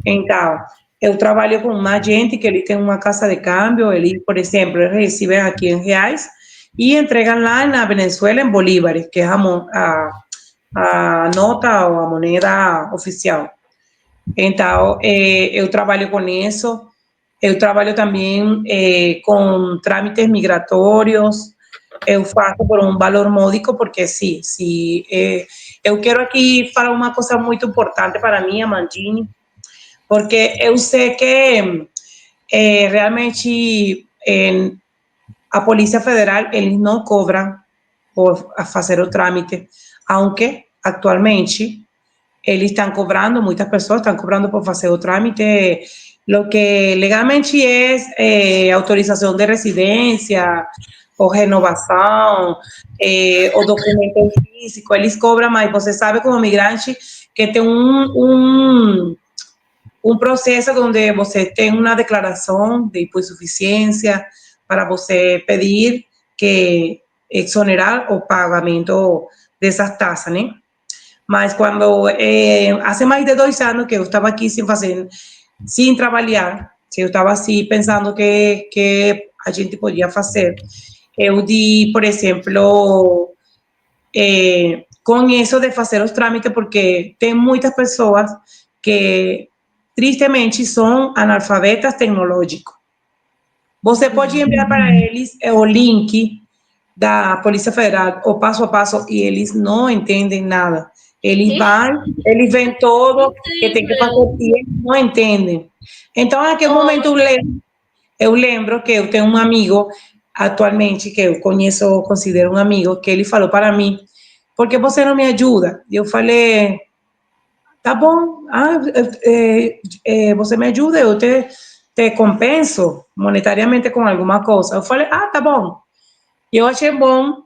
Então, eu trabalho com uma gente que ele tem uma casa de câmbio, ele, por exemplo, recebem aqui em reais e entregam lá na Venezuela em bolívares, que é a nota ou a moneda oficial. Então, eu trabalho com isso. Eu trabalho também com trâmites migratórios. Eu faço por um valor módico, porque sim, eu quero aqui falar uma coisa muito importante para mim, Amandine, porque eu sei que realmente a Polícia Federal, eles não cobram por fazer o trâmite, aunque atualmente eles estão cobrando, muitas pessoas estão cobrando por fazer o trâmite, lo que legalmente é autorização de residência, ou renovação, o documento físico, eles cobram, mas você sabe como migrante que tem um processo onde você tem uma declaração de hipossuficiência para você pedir que exonerar o pagamento dessas taxas, né? Mas quando, há mais de 2 anos que eu estava aqui sem trabalhar, eu estava assim pensando que a gente podia fazer. Eu por exemplo, com isso de fazer os trâmites, porque tem muitas pessoas que, tristemente, são analfabetas tecnológicos. Você pode enviar para eles o link da Polícia Federal, o passo a passo, e eles não entendem nada. Eles vão, eles veem todo que tem que fazer e eles não entendem. Então, naquele momento, eu lembro que eu tenho um amigo, atualmente, que eu conheço, considero um amigo, que ele falou para mim, por que você não me ajuda? E eu falei, tá bom, você me ajuda, eu te compenso monetariamente com alguma coisa. Eu falei, tá bom. Eu achei bom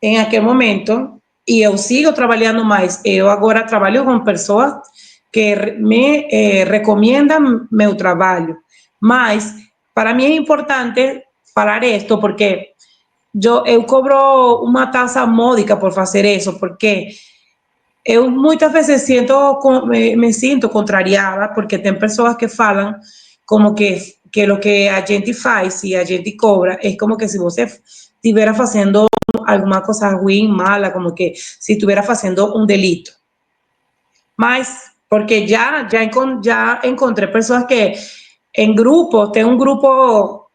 em aquele momento e eu sigo trabalhando mais. Eu agora trabalho com pessoas que me recomendam meu trabalho. Mas para mim é importante falar isto porque eu cobro uma taxa módica por fazer isso, porque eu muitas vezes me sinto contrariada porque tem pessoas que falam como que o que a gente faz e a gente cobra é como que se você estivesse fazendo alguma coisa ruim, mala, como que se estuviera fazendo um delito. Mas, porque já encontrei pessoas que em grupo, tem um grupo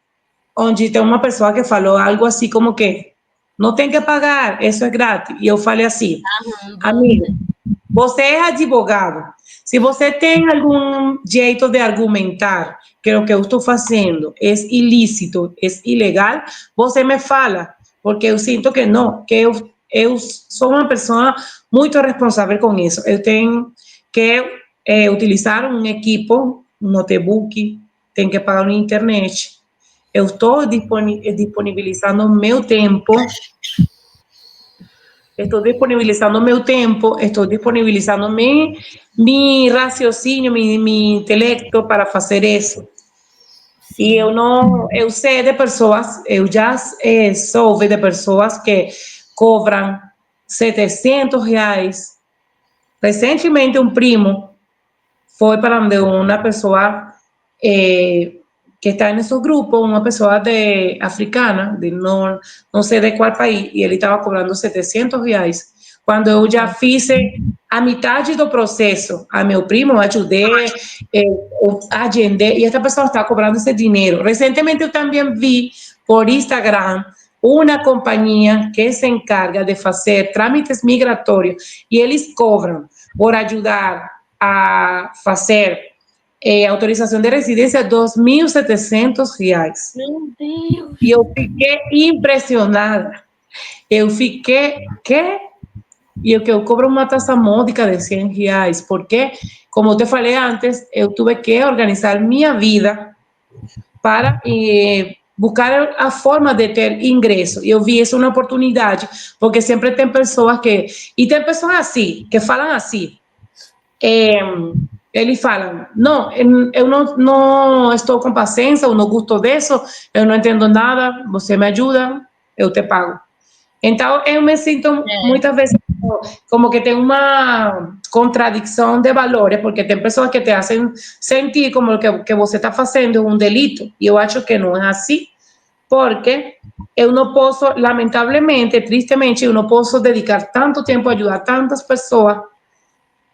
onde tem uma pessoa que falou algo assim como que não tem que pagar, isso é grátis. E eu falei assim, amigo, você é advogado. Se você tem algum jeito de argumentar que o que eu estou fazendo é ilícito, é ilegal, você me fala, porque eu sinto que não, que eu sou uma pessoa muito responsável com isso. Eu tenho que utilizar um equipo, um notebook, tenho que pagar uma internet. Eu estou disponibilizando meu tempo. Estou disponibilizando meu tempo, estou disponibilizando mi raciocínio, mi intelecto para fazer isso. E eu não, eu sei de pessoas, eu já soube de pessoas que cobram R$ 700. Recentemente, um primo foi para onde uma pessoa que está nesses grupos, uma pessoa africana, não sei de qual país, e ele estava cobrando R$ 700. Quando eu já fiz a metade do processo, a meu primo, eu ajudei, agendei, e esta pessoa está cobrando esse dinheiro. Recentemente eu também vi por Instagram uma companhia que se encarga de fazer trâmites migratórios e eles cobram por ajudar a fazer autorização de residência R$ 2.700. Meu Deus! E eu fiquei impressionada. Eu fiquei, quê? E eu cobro uma taxa módica de R$ 100, porque, como eu te falei antes, eu tive que organizar minha vida para buscar a forma de ter ingresso. Eu vi isso uma oportunidade, porque sempre tem pessoas que... E tem pessoas assim, que falam assim, eles falam, não, eu não estou com paciência, eu não gosto disso, eu não entendo nada, você me ajuda, eu te pago. Então, eu me sinto muitas vezes como que tem uma contradição de valores, porque tem pessoas que te fazem sentir como que você está fazendo um delito, e eu acho que não é assim, porque eu não posso, lamentavelmente, tristemente, eu não posso dedicar tanto tempo a ajudar tantas pessoas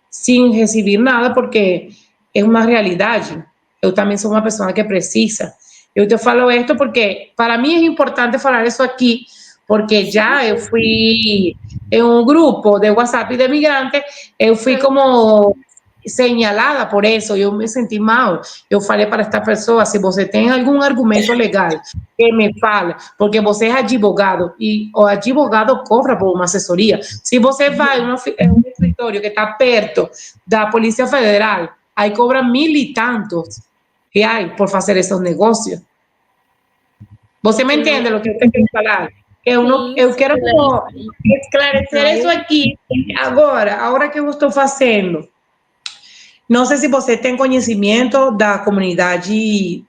sem receber nada, porque é uma realidade. Eu também sou uma pessoa que precisa. Eu te falo isto porque para mim é importante falar isso aqui, porque já eu fui em um grupo de WhatsApp de migrantes, eu fui como señalada por isso, eu me senti mal. Eu falei para esta pessoa, se você tem algum argumento legal, que me fale, porque você é advogado e o advogado cobra por uma assessoria. Se você vai em um escritório que está perto da Polícia Federal, aí cobra 1.000 e tantos reais por fazer esses negócios. Você me entende o que eu tenho que falar? Eu quero esclarecer isso aqui agora, a hora que eu estou fazendo. Não sei se você tem conhecimento da comunidade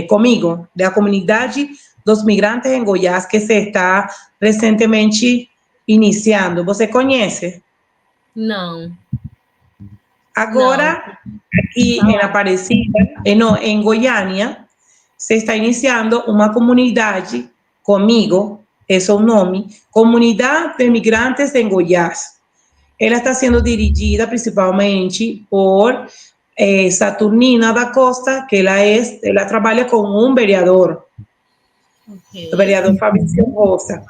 comigo, da comunidade dos migrantes em Goiás que se está recentemente iniciando. Você conhece? Não. Agora, aqui em Aparecida, em Goiânia, se está iniciando uma comunidade comigo, esse é o nome, Comunidade de Migrantes em Goiás. Ela está sendo dirigida principalmente por Saturnina da Costa, que ela trabalha com um vereador, o vereador Fabrício Rosa.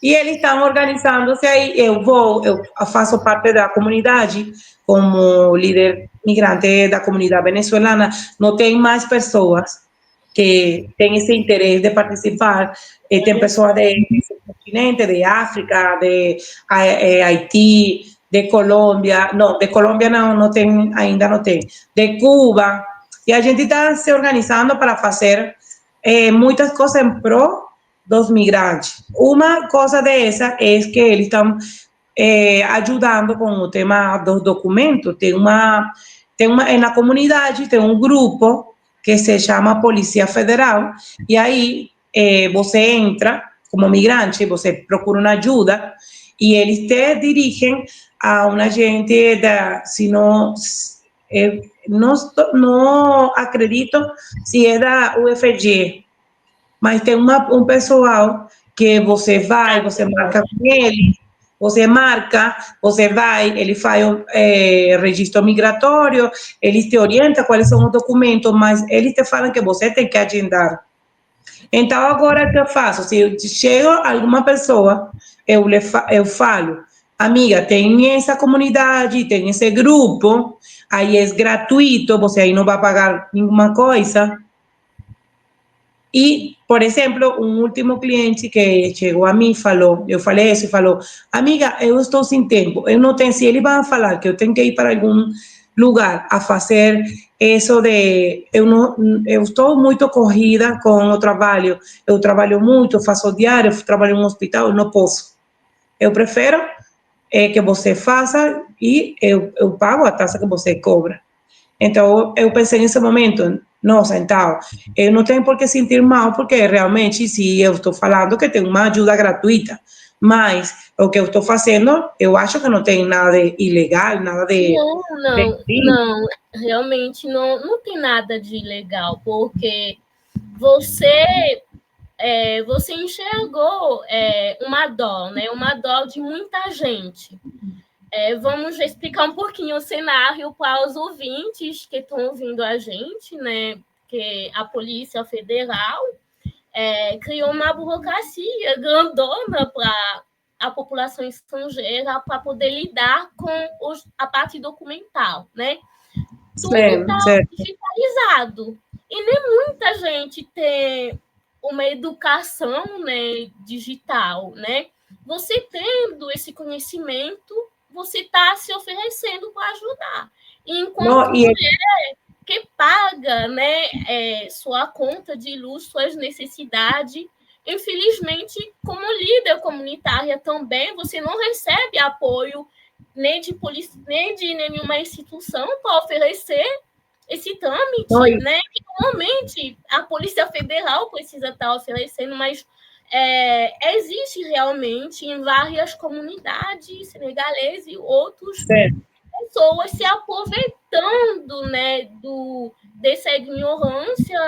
E eles estão organizando-se aí. Eu faço parte da comunidade como líder migrante da comunidade venezuelana. Não tem mais pessoas que têm esse interesse de participar. Tem pessoas desse continente, de África, de Haití, de Colômbia. Não, de Colômbia não tem, ainda não tem. De Cuba. E a gente está se organizando para fazer muitas coisas em prol dos migrantes. Uma coisa dessa é que eles estão ajudando com o tema dos documentos. Na comunidade tem um grupo que se chama Polícia Federal, e aí você entra como migrante, você procura uma ajuda, e eles te dirigem a um agente se não, não acredito se é da UFG, mas tem um pessoal que você vai, você marca com ele, você vai, ele faz o registro migratório, eles te orientam quais são os documentos, mas eles te falam que você tem que agendar. Então, agora, o que eu faço? Se chega alguma pessoa, eu falo, amiga, tem essa comunidade, tem esse grupo, aí é gratuito, você aí não vai pagar nenhuma coisa. E, por exemplo, um último cliente que chegou a mim falou, eu falei isso, falou, amiga, eu estou sem tempo, eu não tenho, se ele vai falar que eu tenho que ir para algum lugar a fazer isso eu estou muito corrida com o trabalho, eu trabalho muito, faço diário, trabalho em um hospital, eu não posso. Eu prefiro que você faça e eu pago a taxa que você cobra. Então, eu pensei nesse momento, nossa, então, eu não tenho por que sentir mal, porque realmente, se eu estou falando que tem uma ajuda gratuita, mas o que eu estou fazendo, eu acho que não tem nada de ilegal, nada de... Não, realmente não tem nada de ilegal, porque você enxergou uma dor, né? Uma dor de muita gente. Vamos explicar um pouquinho o cenário para os ouvintes que estão ouvindo a gente, né? Que a Polícia Federal criou uma burocracia grandona para a população estrangeira para poder lidar com a parte documental, né? Tudo está digitalizado. E nem muita gente tem uma educação, né, digital, né? Você tendo esse conhecimento, você está se oferecendo para ajudar. E enquanto mulher que paga, né, sua conta de luz, suas necessidades, infelizmente, como líder comunitária também, você não recebe apoio nem de polícia, nem de nenhuma instituição para oferecer esse trâmite, né? Que normalmente a Polícia Federal precisa estar oferecendo, mas existe realmente em várias comunidades senegaleses e outros pessoas se aproveitando, né, dessa ignorância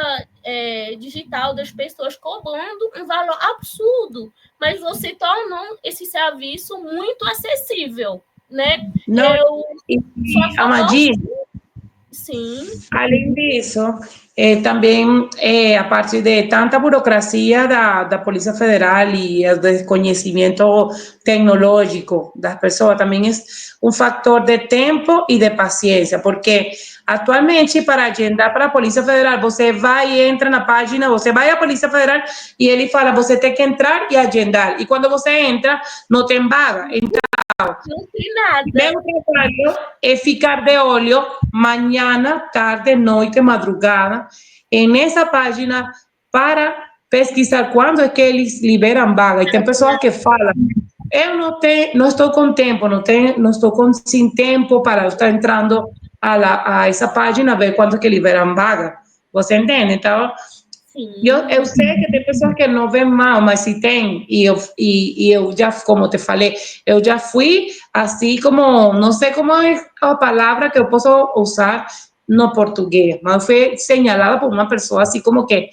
digital das pessoas, cobrando um valor absurdo, mas você tornou esse serviço muito acessível, né? Não, Amadi, sim. além disso, também, a partir de tanta burocracia da Polícia Federal e o desconhecimento tecnológico das pessoas, também é um fator de tempo e de paciência, porque atualmente, para agendar para a Polícia Federal, você vai e entra na página, você vai à Polícia Federal e ele fala, você tem que entrar e agendar. E quando você entra, não tem vaga. Então, não tem nada. Meu trabalho é ficar de olho manhã, tarde, noite, madrugada, nessa página para pesquisar quando é que eles liberam vaga. E tem pessoas que falam, eu não estou com tempo, não estou sem tempo para estar entrando a essa página, ver quando é que liberam vaga. Você entende? Então, eu sei que tem pessoas que não veem mal, mas se tem, e eu já, como te falei, eu já fui assim como, não sei como é a palavra que eu posso usar no português, mas fui señalada por uma pessoa assim como que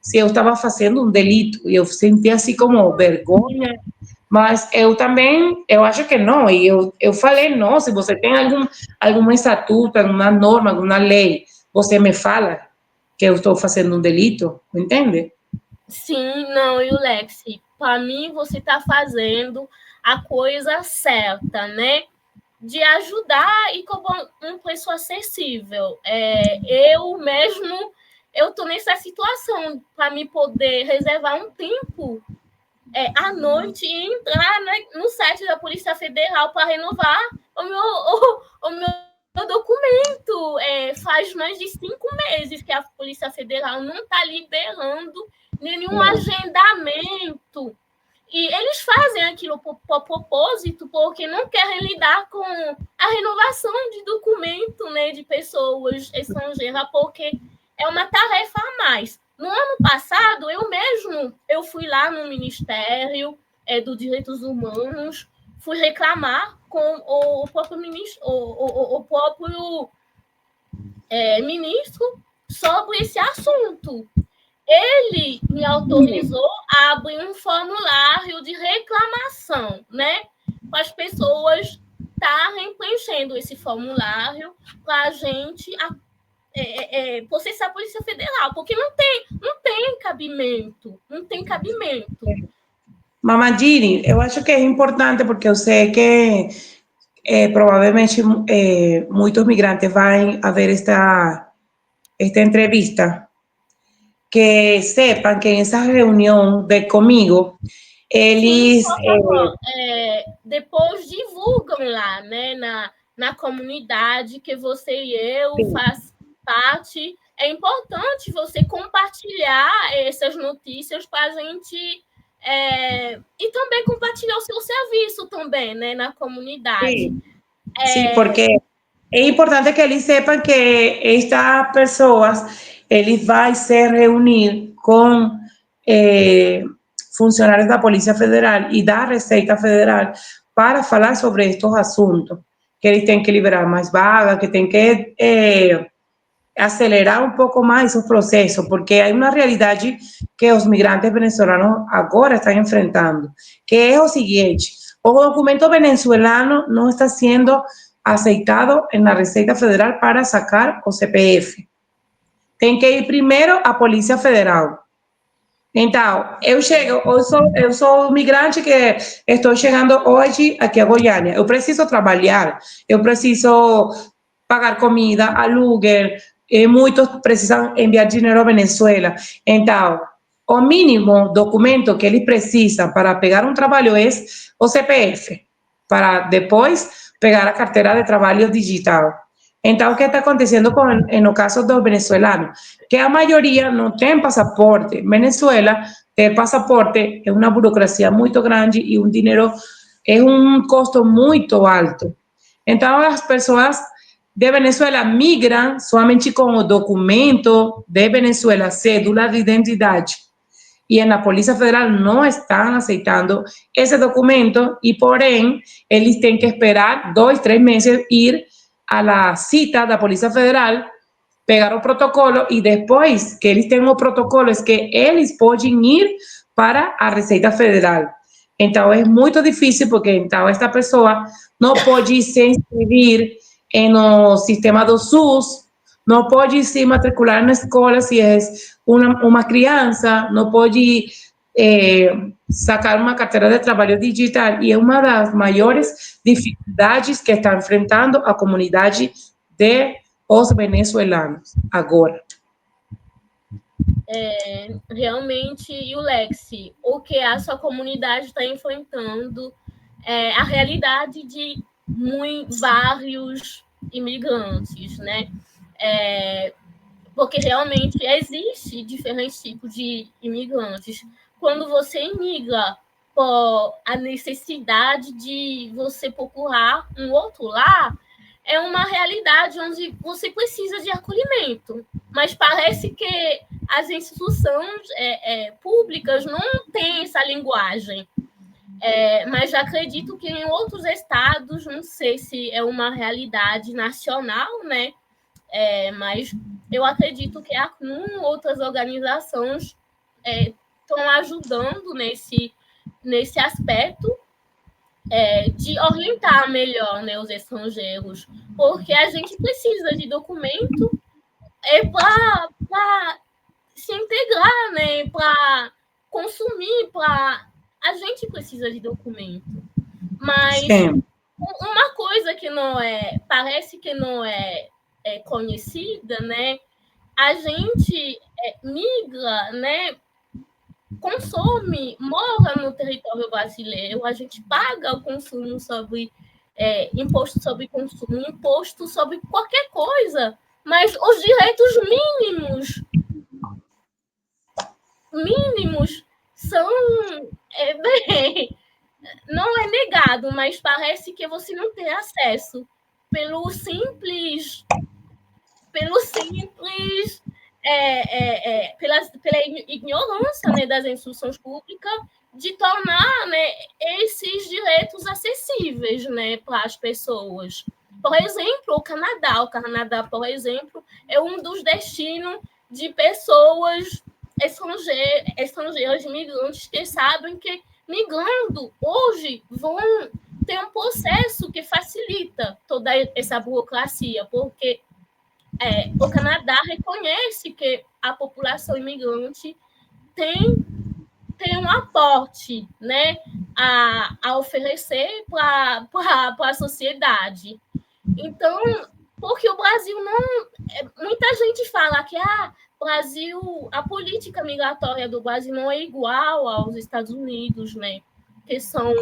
se eu estava fazendo um delito, e eu senti assim como vergonha, mas eu também, eu acho que não, e eu falei, não, se você tem algum estatuto, alguma norma, alguma lei, você me fala que eu estou fazendo um delito, entende? Sim, não, e o Lexi, para mim você está fazendo a coisa certa, né? De ajudar e com um preço acessível. Eu mesmo, eu estou nessa situação para me poder reservar um tempo à noite e entrar, né, no site da Polícia Federal para renovar o meu documento. Faz mais de 5 meses que a Polícia Federal não está liberando nenhum agendamento. E eles fazem aquilo por propósito, porque não querem lidar com a renovação de documento, né, de pessoas estrangeiras, porque é uma tarefa a mais. No ano passado, eu fui lá no Ministério dos Direitos Humanos, fui reclamar com o próprio ministro, o próprio ministro sobre esse assunto. Ele me autorizou a abrir um formulário de reclamação, né? Para as pessoas estarem preenchendo esse formulário para a gente processar a Polícia Federal, porque não tem cabimento, não tem cabimento. Mamandini, eu acho que é importante porque eu sei que provavelmente muitos migrantes vão a ver esta entrevista, que sepan que en esa reunión de conmigo, Sim, eles... por favor, depois divulgam lá, né, na comunidade que você e eu faz parte. É importante você compartilhar essas notícias para a gente e também compartilhar o seu serviço também, né, na comunidade. Sí, sí, porque es importante que eles sepan que estas pessoas, eles vão se reunir com funcionários da Polícia Federal e da Receita Federal para falar sobre estes assuntos, que eles têm que liberar mais vagas, que têm que acelerar um pouco mais o processo, porque há uma realidade que os migrantes venezolanos agora estão enfrentando, que é o seguinte: o documento venezolano não está sendo aceitado na Receita Federal para sacar o CPF. Tem que ir primeiro à Polícia Federal. Então, eu sou migrante que estou chegando hoje aqui a Goiânia. Eu preciso trabalhar, eu preciso pagar comida, aluguel, muitos precisam enviar dinheiro à Venezuela. Então, o mínimo documento que eles precisam para pegar um trabalho é o CPF, para depois pegar a carteira de trabalho digital. Então, o que está acontecendo no caso dos venezolanos? Que a maioria não tem passaporte. Venezuela, ter passaporte é uma burocracia muito grande e um dinheiro, é um custo muito alto. Então, as pessoas de Venezuela migram somente com o documento de Venezuela, cédula de identidade. E na Polícia Federal não estão aceitando esse documento e, porém, eles têm que esperar 2, 3 meses ir a la cita da Polícia Federal, pegar o protocolo e depois que eles têm o protocolo é que eles podem ir para a Receita Federal. Então, é muito difícil porque então esta pessoa não pode se inscrever no sistema do SUS, não pode se matricular na escola se é uma criança, não pode sacar uma carteira de trabalho digital e é uma das maiores dificuldades que está enfrentando a comunidade de os venezuelanos agora. Realmente, e o Lexi, o que a sua comunidade está enfrentando é a realidade de vários imigrantes, né? Porque realmente existe diferentes tipos de imigrantes. Quando você imigra por a necessidade de você procurar um outro lar, é uma realidade onde você precisa de acolhimento. Mas parece que as instituições públicas não têm essa linguagem. Mas acredito que em outros estados, não sei se é uma realidade nacional, né? Mas eu acredito que outras organizações estão ajudando nesse aspecto de orientar melhor, né, os estrangeiros, porque a gente precisa de documento para se integrar, né, para consumir a gente precisa de documento. Mas Sim. Uma coisa que não parece que não é conhecida, né? A gente migra, né? Consome, mora no território brasileiro, a gente paga o consumo sobre imposto sobre consumo, imposto sobre qualquer coisa, mas os direitos mínimos são bem, não é negado, mas parece que você não tem acesso pelo simples pela ignorância, né, das instruções públicas de tornar, né, esses direitos acessíveis, né, para as pessoas. Por exemplo, o Canadá, por exemplo, é um dos destinos de pessoas estrangeiras, imigrantes, que sabem que migrando hoje vão ter um processo que facilita toda essa burocracia, porque o Canadá reconhece que a população imigrante tem um aporte, né, a oferecer para a sociedade. Então, porque o Brasil não... Muita gente fala que a política migratória do Brasil não é igual aos Estados Unidos, né? Que são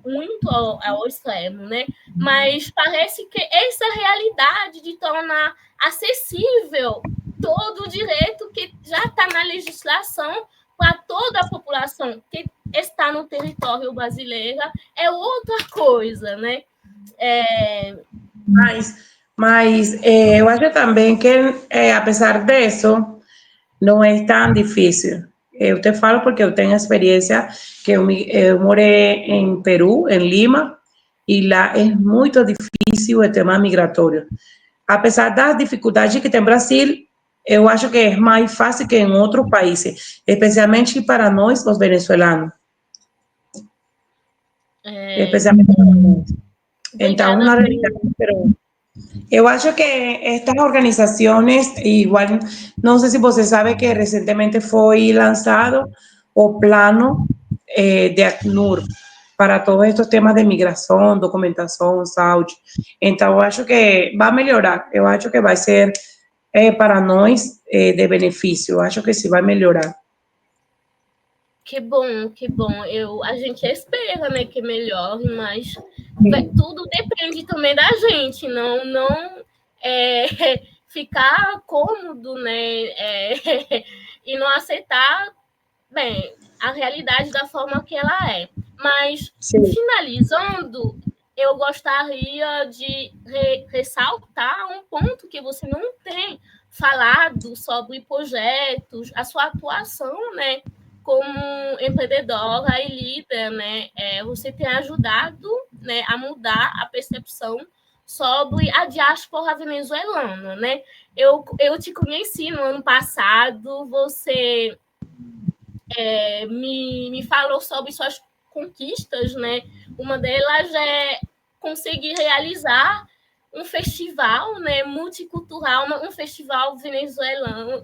muito ao extremo, né? Mas parece que essa realidade de tornar acessível todo o direito que já está na legislação para toda a população que está no território brasileiro é outra coisa, né? Mas eu acho também que, apesar disso, não é tão difícil. Eu te falo porque eu tenho experiência que eu morei em Peru, em Lima, e lá é muito difícil o tema migratório. Apesar das dificuldades que tem Brasil, eu acho que é mais fácil que em outros países, especialmente para nós, os venezuelanos. Especialmente para nós. Então, uma realidade, pero eu acho que estas organizaciones, igual, no sé si você sabe que recientemente fue lanzado o plano de ACNUR para todos estos temas de migración, documentación, saúde. Então, eu acho que vai melhorar. Eu acho que vai ser para nós de benefício. Eu acho que sim vai melhorar. Que bom, que bom. A gente espera, né, que melhore, mas tudo depende também da gente, não ficar cômodo, né, e não aceitar, bem, a realidade da forma que ela é. Mas, finalizando, eu gostaria de ressaltar um ponto que você não tem falado sobre projetos, a sua atuação, né, como empreendedora e líder, né, você tem ajudado, né, a mudar a percepção sobre a diáspora venezuelana, né? Eu te conheci no ano passado, você me falou sobre suas conquistas, né? Uma delas é conseguir realizar um festival, né, multicultural, um festival venezuelano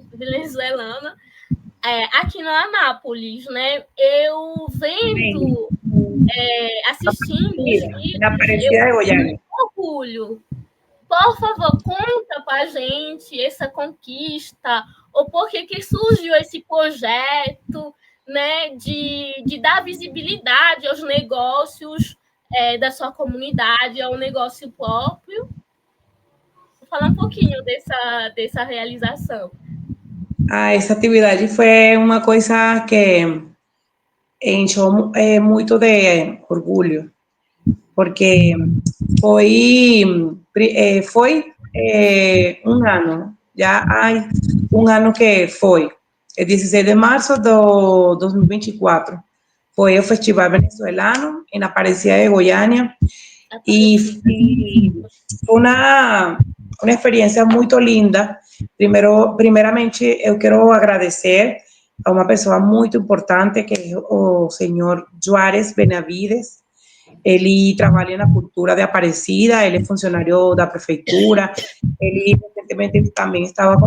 aqui no Anápolis, né? Eu vendo, assistindo os vídeos, eu tenho orgulho. Por favor, conta para a gente essa conquista, ou por que surgiu esse projeto, né, de dar visibilidade aos negócios da sua comunidade, ao negócio próprio. Vou falar um pouquinho dessa realização. Essa atividade foi uma coisa que encheu muito de orgulho, porque foi um ano, já há um ano que foi, 16 de março de 2024, foi o Festival Venezuelano na Aparecida de Goiânia, e foi uma experiência muito linda. Primeiramente, eu quero agradecer a uma pessoa muito importante, que é o senhor Juárez Benavides. Ele trabalha na cultura de Aparecida, ele é funcionário da prefeitura, ele recentemente também estava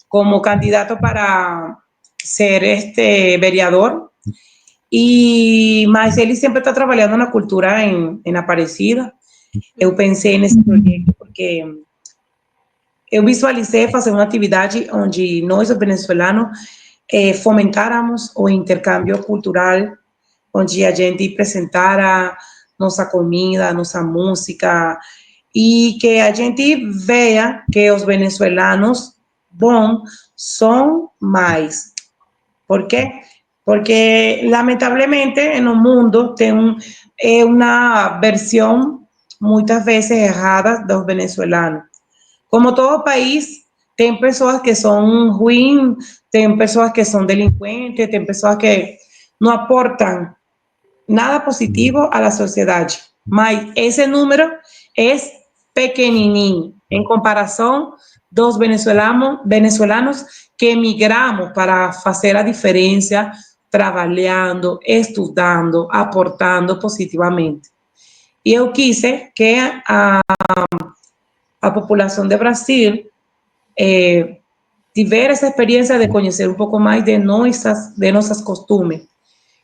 como candidato para ser vereador. E, mas ele sempre está trabalhando na cultura em Aparecida. Eu pensei nesse projeto porque eu visualizei fazer uma atividade onde nós, os venezuelanos, fomentáramos o intercâmbio cultural, onde a gente apresentara nossa comida, nossa música, e que a gente veja que os venezuelanos bons são mais. ¿Por qué? Porque lamentablemente en el mundo tem una versión muchas veces errada de los venezolanos. Como todo país, tem pessoas que são ruins, tem pessoas que são delinquentes, tem pessoas que não aportam nada positivo a la sociedade. Mas esse número é pequenininho em comparação dos venezolanos que emigramos para fazer a diferença, trabalhando, estudando, aportando positivamente. E eu quis que a população de Brasil tivesse essa experiência de conhecer um pouco mais de nossas costumes.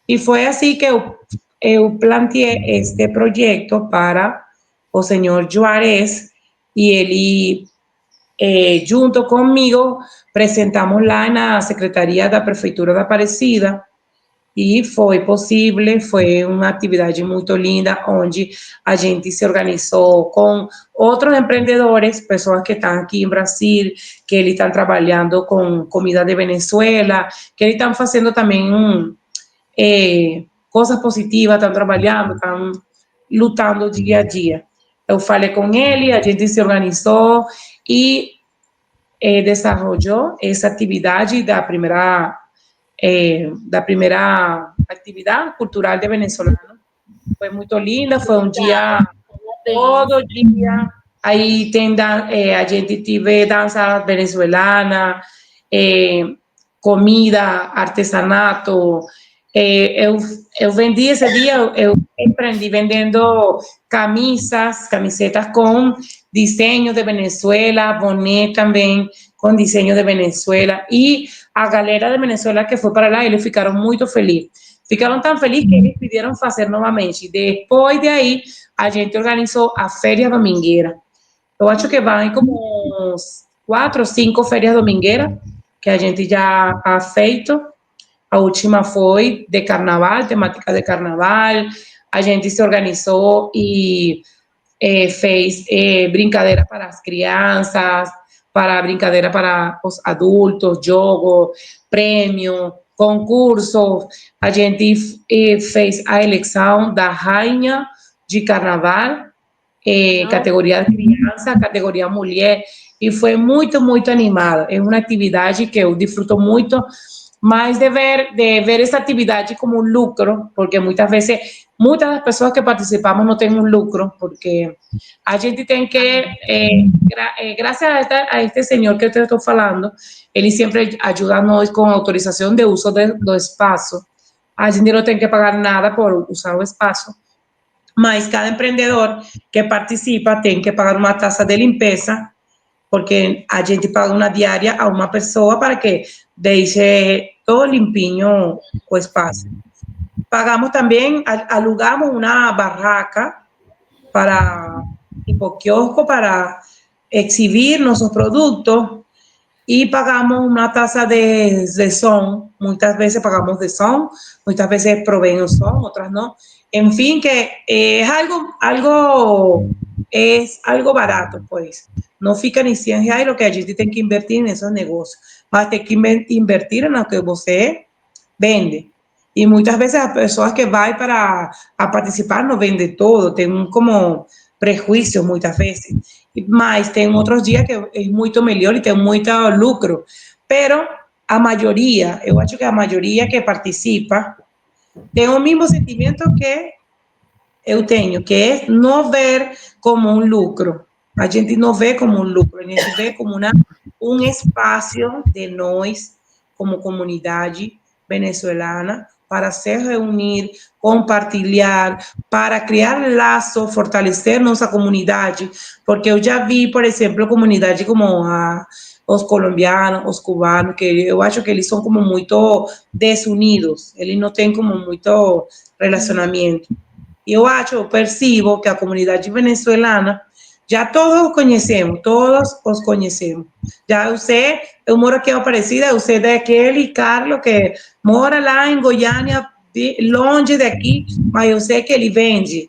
E foi assim que eu planteei este projeto para o senhor Juarez e ele, junto comigo, apresentamos lá na Secretaria da Prefeitura da Aparecida e foi possível, foi uma atividade muito linda, onde a gente se organizou com outros empreendedores, pessoas que estão aqui em Brasil, que eles estão trabalhando com comida de Venezuela, que eles estão fazendo também coisas positivas, estão trabalhando, estão lutando dia a dia. Eu falei com ele, a gente se organizou e desenvolveu essa atividade da primeira atividade cultural de venezolano. Foi muito linda, foi um dia, todo dia. Aí a gente teve dança venezuelana, comida, artesanato. Eu vendi esse dia, eu empreendi vendendo camisetas com desenho de Venezuela, boné também com desenho de Venezuela. E a galera de Venezuela que foi para lá, eles ficaram muito felizes. Ficaram tão felizes que eles pediram fazer novamente. Depois de aí, a gente organizou a Feria Domingueira. Eu acho que vai como uns 4 ou 5 férias domingueiras que a gente já ha feito. A última foi de carnaval, temática de carnaval. A gente se organizou e fez brincadeira para as crianças, para brincadeira para os adultos, jogo, prêmio, concurso. A gente fez a eleição da rainha de carnaval, categoria criança, categoria mulher, e foi muito, muito animada. É uma atividade que eu disfruto muito, mas de ver essa atividade como um lucro, porque muitas das pessoas que participamos não têm um lucro, porque a gente tem que, graças a este senhor que eu estou falando, ele sempre ajuda a nós com autorização de uso do espaço. A gente não tem que pagar nada por usar o espaço, mas cada empreendedor que participa tem que pagar uma taxa de limpeza, porque a gente paga uma diária a uma pessoa para que deixe todo limpinho o espaço. Pagamos também, alugamos uma barraca para, tipo quiosco, para exhibir nossos produtos e pagamos uma taxa de som. Muitas vezes pagamos de som, muitas vezes proveen o som, outras não. En fin, que es algo barato, pues. No fica ni 100 reais lo que a gente tem que invertir nesses negócios, mas tem que invertir no que você vende. E muitas vezes as pessoas que vão para a participar não vendem todo, tem como prejuízo muitas vezes, mas tem outros dias que é muito melhor e tem muito lucro. Pero a maioria, eu acho que a maioria que participa tem o mesmo sentimento que eu tenho, que é não ver como um lucro. A gente não vê como um lucro, a gente vê como um espaço de nós, como comunidade venezuelana, para se reunir, compartilhar, para criar laço, fortalecer nossa comunidade, porque eu já vi, por exemplo, comunidade como os colombianos, os cubanos, que eu acho que eles são como muito desunidos, eles não têm como muito relacionamento. E eu percebo que a comunidade venezuelana, já todos conhecemos, todos os conhecemos. Já eu moro aqui em Aparecida, você é daquele Carlos que mora lá em Goiânia, longe daqui, mas eu sei que ele vende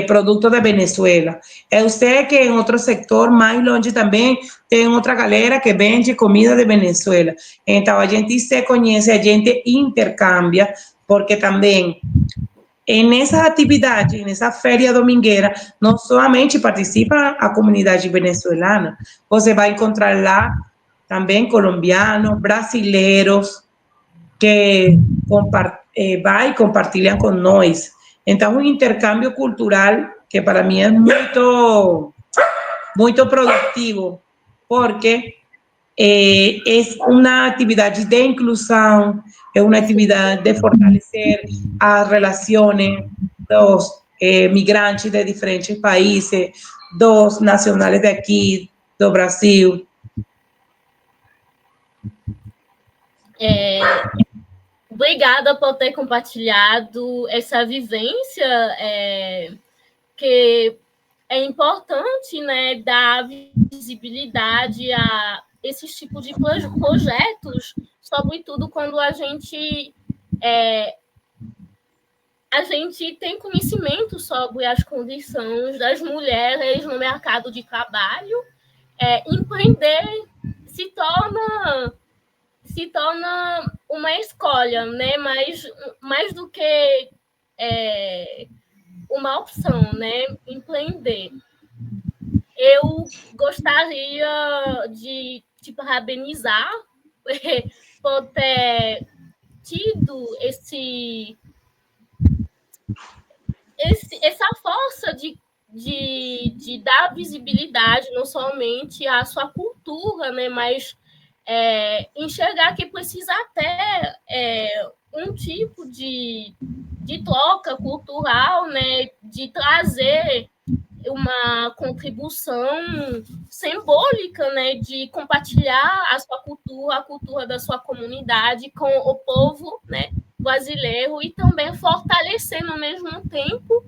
produto da Venezuela. Eu sei que em outro setor, mais longe também, tem outra galera que vende comida de Venezuela. Então, a gente se conhece, a gente intercambia, porque também nessa atividade, nessa feira domingueira, não somente participa a comunidade venezuelana, você vai encontrar lá também colombianos, brasileiros, que vai e compartilham com nós. Então, um intercâmbio cultural que para mim é muito, muito produtivo, porque é uma atividade de inclusão, é uma atividade de fortalecer as relações dos migrantes de diferentes países, dos nacionais daqui, do Brasil. Obrigada por ter compartilhado essa vivência, que é importante, né, dar visibilidade a esses tipos de projetos, sobretudo quando a gente tem conhecimento sobre as condições das mulheres no mercado de trabalho. Empreender se torna uma escolha, né? Mais do que uma opção, né? Empreender. Eu gostaria de te parabenizar por ter tido essa força de dar visibilidade não somente à sua cultura, né, mas enxergar que precisa até um tipo de troca cultural, né, de trazer uma contribuição simbólica, né, de compartilhar a sua cultura, a cultura da sua comunidade com o povo, né, brasileiro, e também fortalecer no mesmo tempo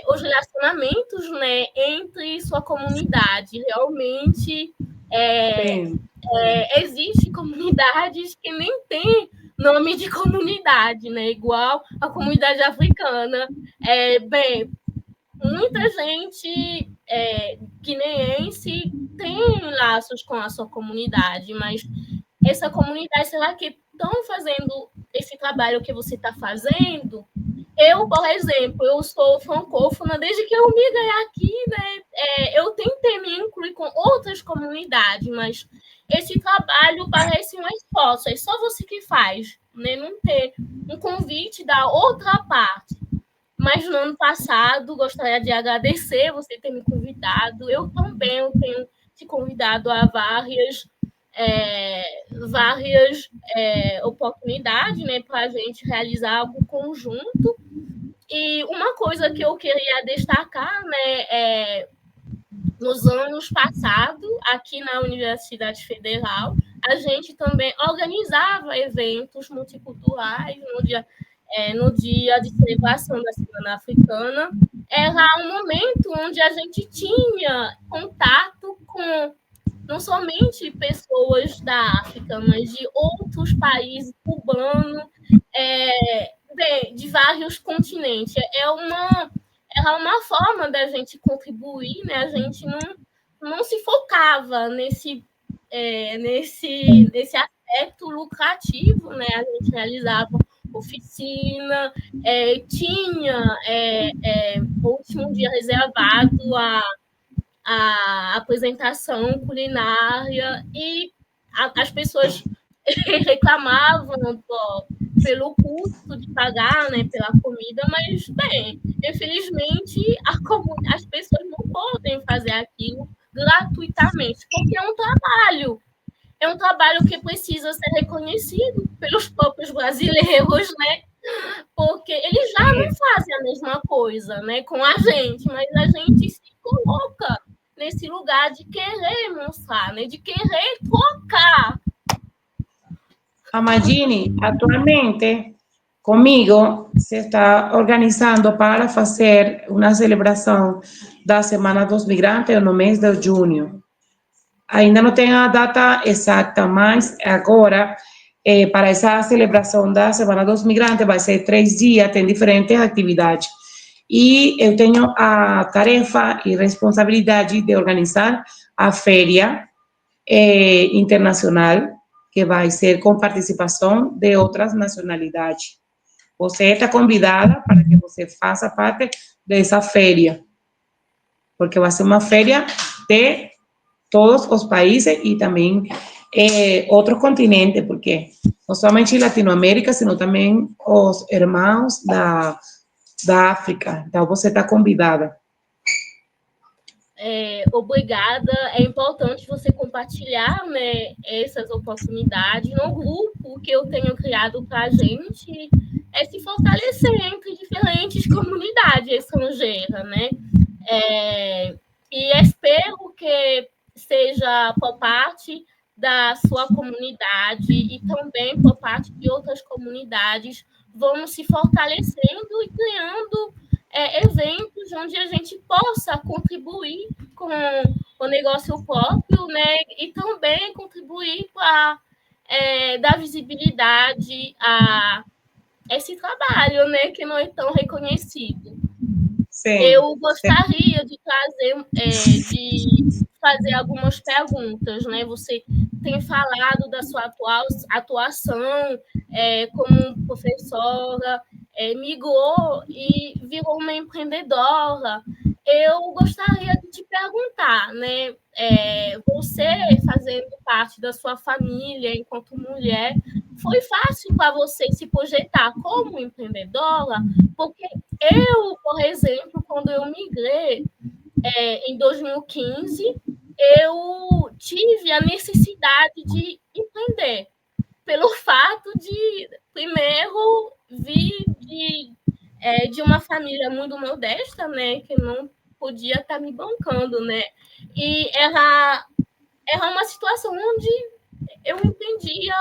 os relacionamentos, né, entre sua comunidade. Realmente existem comunidades que nem têm nome de comunidade, né, igual a comunidade africana. Bem, muita gente guineense tem laços com a sua comunidade, mas essa comunidade, será que estão fazendo esse trabalho que você está fazendo? Eu, por exemplo, eu sou francófona desde que eu migrei aqui, né? Eu tentei me incluir com outras comunidades, mas esse trabalho parece um esforço, é só você que faz, né? Não ter um convite da outra parte. Mas no ano passado, gostaria de agradecer você ter me convidado. Eu também tenho te convidado a várias oportunidades, né, para a gente realizar algo conjunto. E uma coisa que eu queria destacar, né, nos anos passados, aqui na Universidade Federal, a gente também organizava eventos multiculturais no dia de celebração da Semana Africana. Era um momento onde a gente tinha contato com não somente pessoas da África, mas de outros países, cubanos, de vários continentes. Era uma forma da gente contribuir, né? A gente não se focava nesse aspecto lucrativo, né? A gente realizava oficina, tinha o último dia reservado a apresentação culinária, e as pessoas reclamavam pelo custo de pagar, né, pela comida, mas, bem, infelizmente, as pessoas não podem fazer aquilo gratuitamente, porque é um trabalho que precisa ser reconhecido pelos próprios brasileiros, né? Porque eles já não fazem a mesma coisa, né, com a gente, mas a gente se coloca nesse lugar de querer mostrar, né, de querer tocar. Amandine, atualmente comigo se está organizando para fazer uma celebração da Semana dos Migrantes no mês de junho. Ainda não tenho a data exata, mas agora, para essa celebração da Semana dos Migrantes, vai ser 3 dias, tem diferentes atividades. E eu tenho a tarefa e responsabilidade de organizar a feira internacional, que vai ser com participação de outras nacionalidades. Você está convidada para que você faça parte dessa feira, porque vai ser uma feira de todos os países e também outros continentes, porque não somente Latinoamérica, sino também os irmãos da África. Então, você está convidada. Obrigada. É importante você compartilhar, né, essas oportunidades no grupo que eu tenho criado para a gente se fortalecer entre diferentes comunidades estrangeiras, né? E espero que seja por parte da sua comunidade e também por parte de outras comunidades, vamos se fortalecendo e criando eventos onde a gente possa contribuir com o negócio próprio, né? E também contribuir para dar visibilidade a esse trabalho, né? Que não é tão reconhecido. Sim, Eu sim. gostaria de de fazer algumas perguntas, né? Você tem falado da sua atuação como professora, migrou e virou uma empreendedora. Eu gostaria de te perguntar, né? Você fazendo parte da sua família enquanto mulher, foi fácil para você se projetar como empreendedora? Porque eu, por exemplo, quando eu migrei em 2015, eu tive a necessidade de empreender, pelo fato de, primeiro, vir de uma família muito modesta, né, que não podia estar me bancando, né, e era uma situação onde eu entendia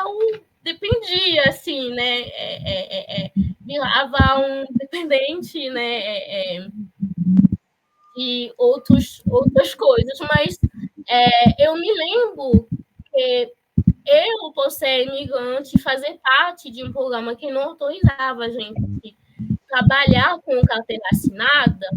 dependia, assim, né, virava um dependente, né, e outras coisas, mas eu me lembro que eu, por ser imigrante, fazer parte de um programa que não autorizava a gente trabalhar com carteira assinada,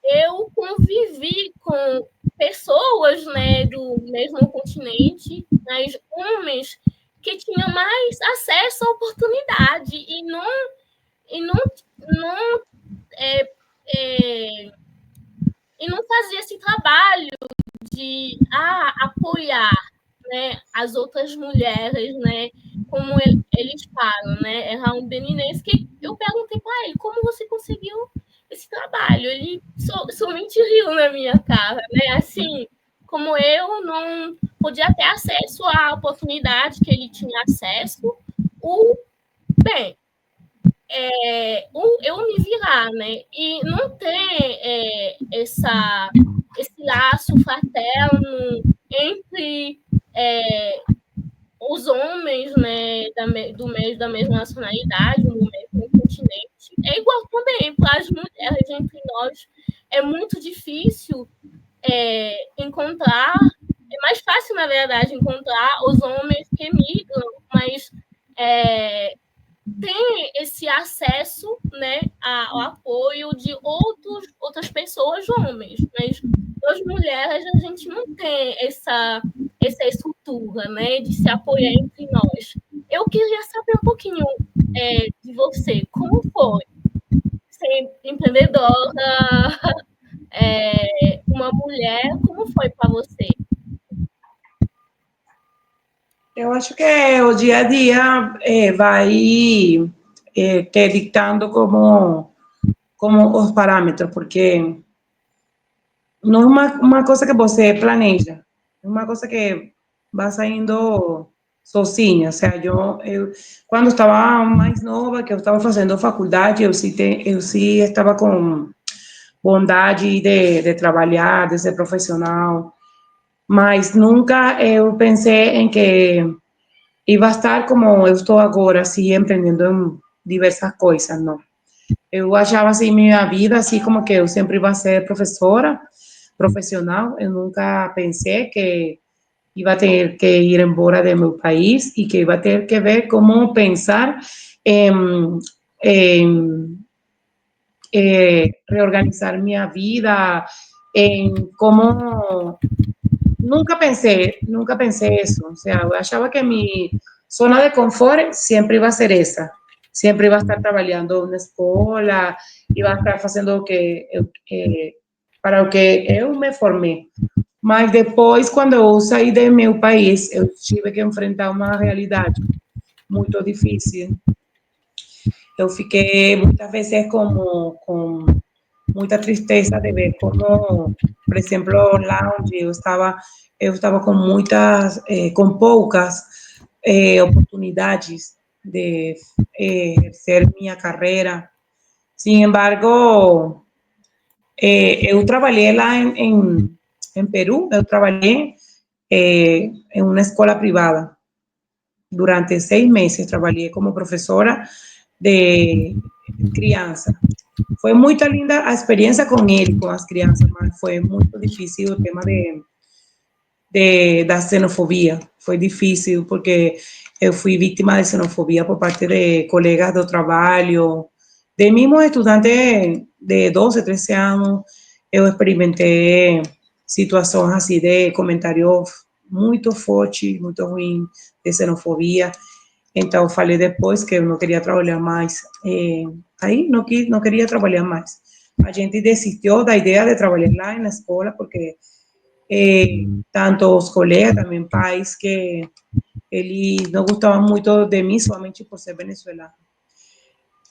eu convivi com pessoas, né, do mesmo continente, mas homens que tinham mais acesso à oportunidade e não é, é, e não fazia esse trabalho de apoiar, né, as outras mulheres, né, como eles falam, né, é Raul Beninense, que eu perguntei para ele como você conseguiu esse trabalho. Ele somente riu na minha cara, né, assim, como eu não podia ter acesso à oportunidade que ele tinha acesso, bem, eu me virar, né? E não ter esse laço fraterno entre os homens, né, da mesma nacionalidade, do mesmo continente, é igual também para as mulheres entre nós. É muito difícil encontrar, é mais fácil, na verdade, encontrar os homens que migram, mas tem esse acesso, né, ao apoio de outras pessoas, homens, mas nós mulheres a gente não tem essa estrutura, né, de se apoiar entre nós. Eu queria saber um pouquinho de você, como foi ser empreendedora, uma mulher, como foi para você? Eu acho que o dia a dia vai te dictando como os parâmetros, porque não é uma coisa que você planeja, é uma coisa que vai saindo sozinha. Ou seja, eu quando estava mais nova, que eu estava fazendo faculdade, eu sim estava com vontade de trabalhar, de ser profissional, mas nunca eu pensei em que iba a estar como eu estou agora, assim, empreendendo em diversas coisas, não. Eu achava assim minha vida, assim como que eu sempre iba a ser professora, profissional. Eu nunca pensei que iba a ter que ir embora de meu país e que iba a ter que ver como pensar em, em reorganizar minha vida, em como nunca pensé eso. O sea, eu achava que mi zona de confort siempre iba a ser esa. Siempre iba a estar trabajando na escola, iba a estar fazendo para o que eu me formei. Mas depois, quando eu saí de meu país, eu tive que enfrentar uma realidade muito difícil. Eu fiquei muitas vezes com muita tristeza de ver como, por exemplo, lounge, eu estava com muitas, com poucas oportunidades de exercer minha carreira. Sin embargo, eu trabalhei lá em Peru, eu trabalhei em uma escola privada. Durante 6 meses trabalhei como professora de criança. Foi muito linda a experiência com ele, com as crianças, mas foi muito difícil o tema da xenofobia. Foi difícil porque eu fui vítima de xenofobia por parte de colegas do trabalho, de mismos estudantes de 12, 13 anos. Eu experimentei situações assim de comentários muito fortes, muito ruins, de xenofobia. Então, falei depois que eu não queria trabalhar mais. Aí, não queria trabalhar mais. A gente desistiu da ideia de trabalhar lá na escola, porque tanto os colegas, também pais, que eles não gostavam muito de mim, somente por ser venezuelano.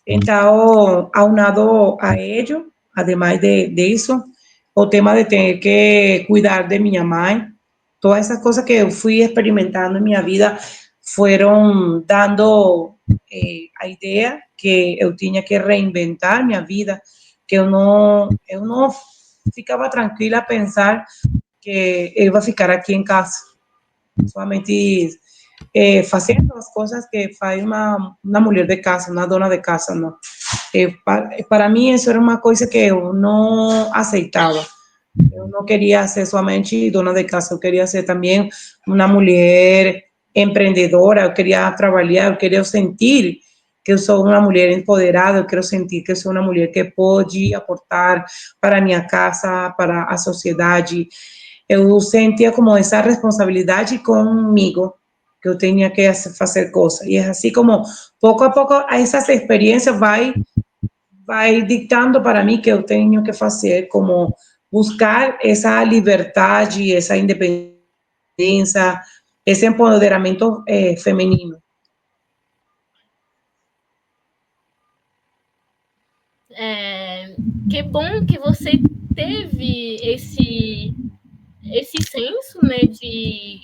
Então, aunado a ello, además de isso, o tema de ter que cuidar de minha mãe, todas essas coisas que eu fui experimentando em minha vida foram dando a ideia que eu tinha que reinventar minha vida, que eu não ficava tranquila a pensar que eu ia ficar aqui em casa, somente fazendo as coisas que faz uma mulher de casa, uma dona de casa, não. Para mim, isso era uma coisa que eu não aceitava. Eu não queria ser somente dona de casa, eu queria ser também uma mulher empreendedora, eu queria trabalhar, eu queria sentir que eu sou uma mulher empoderada, eu quero sentir que eu sou uma mulher que pode aportar para a minha casa, para a sociedade. Eu sentia como essa responsabilidade comigo, que eu tinha que fazer coisas. E é assim como, pouco a pouco, essas experiências vai ditando para mim que eu tenho que fazer, como buscar essa liberdade, essa independência, esse empoderamento feminino. Que bom que você teve esse senso, né, de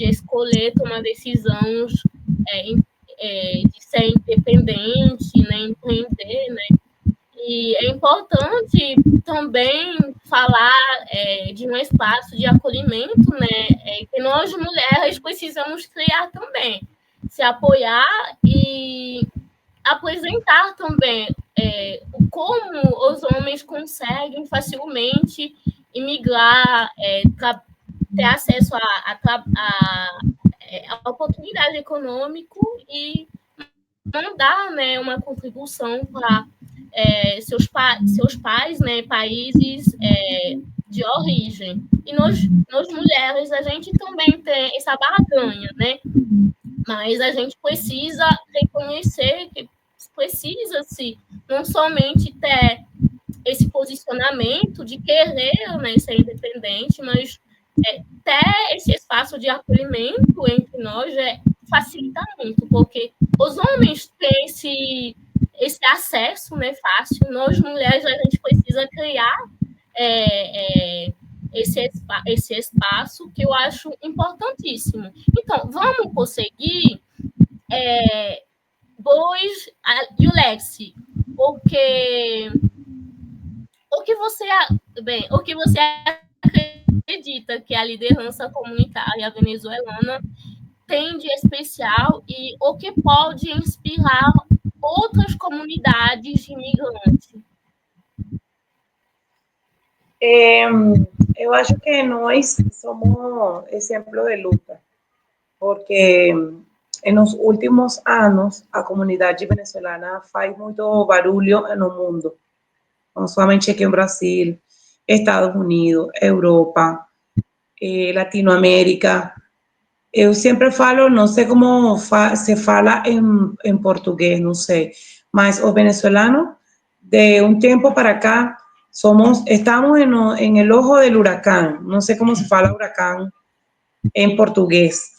escolher tomar decisões, de ser independente, né, empreender, né. E é importante também falar de um espaço de acolhimento, né, que nós mulheres precisamos criar também, se apoiar e apresentar também como os homens conseguem facilmente imigrar, ter acesso a oportunidade econômica e mandar, né, uma contribuição para seus pais, né, países de origem. E nós mulheres, a gente também tem essa barganha, né? Mas a gente precisa reconhecer que precisa-se não somente ter esse posicionamento de querer, né, ser independente, mas ter esse espaço de acolhimento entre nós facilita muito, porque os homens têm esse acesso, né, fácil. Nós, mulheres, a gente precisa criar esse espaço que eu acho importantíssimo. Então, vamos conseguir, pois, Lexi, o que você acredita que a liderança comunitária venezuelana tem de especial e o que pode inspirar outras comunidades de imigrantes? Eu acho que nós somos exemplo de luta, porque nos últimos anos a comunidade venezuelana faz muito barulho no mundo, não somente aqui em Brasil, Estados Unidos, Europa, Latinoamérica. Eu sempre falo, não sei como se fala em português, não sei, mas os venezolanos, de um tempo para cá, estamos en el ojo del huracán, no sé cómo se fala huracán en portugués.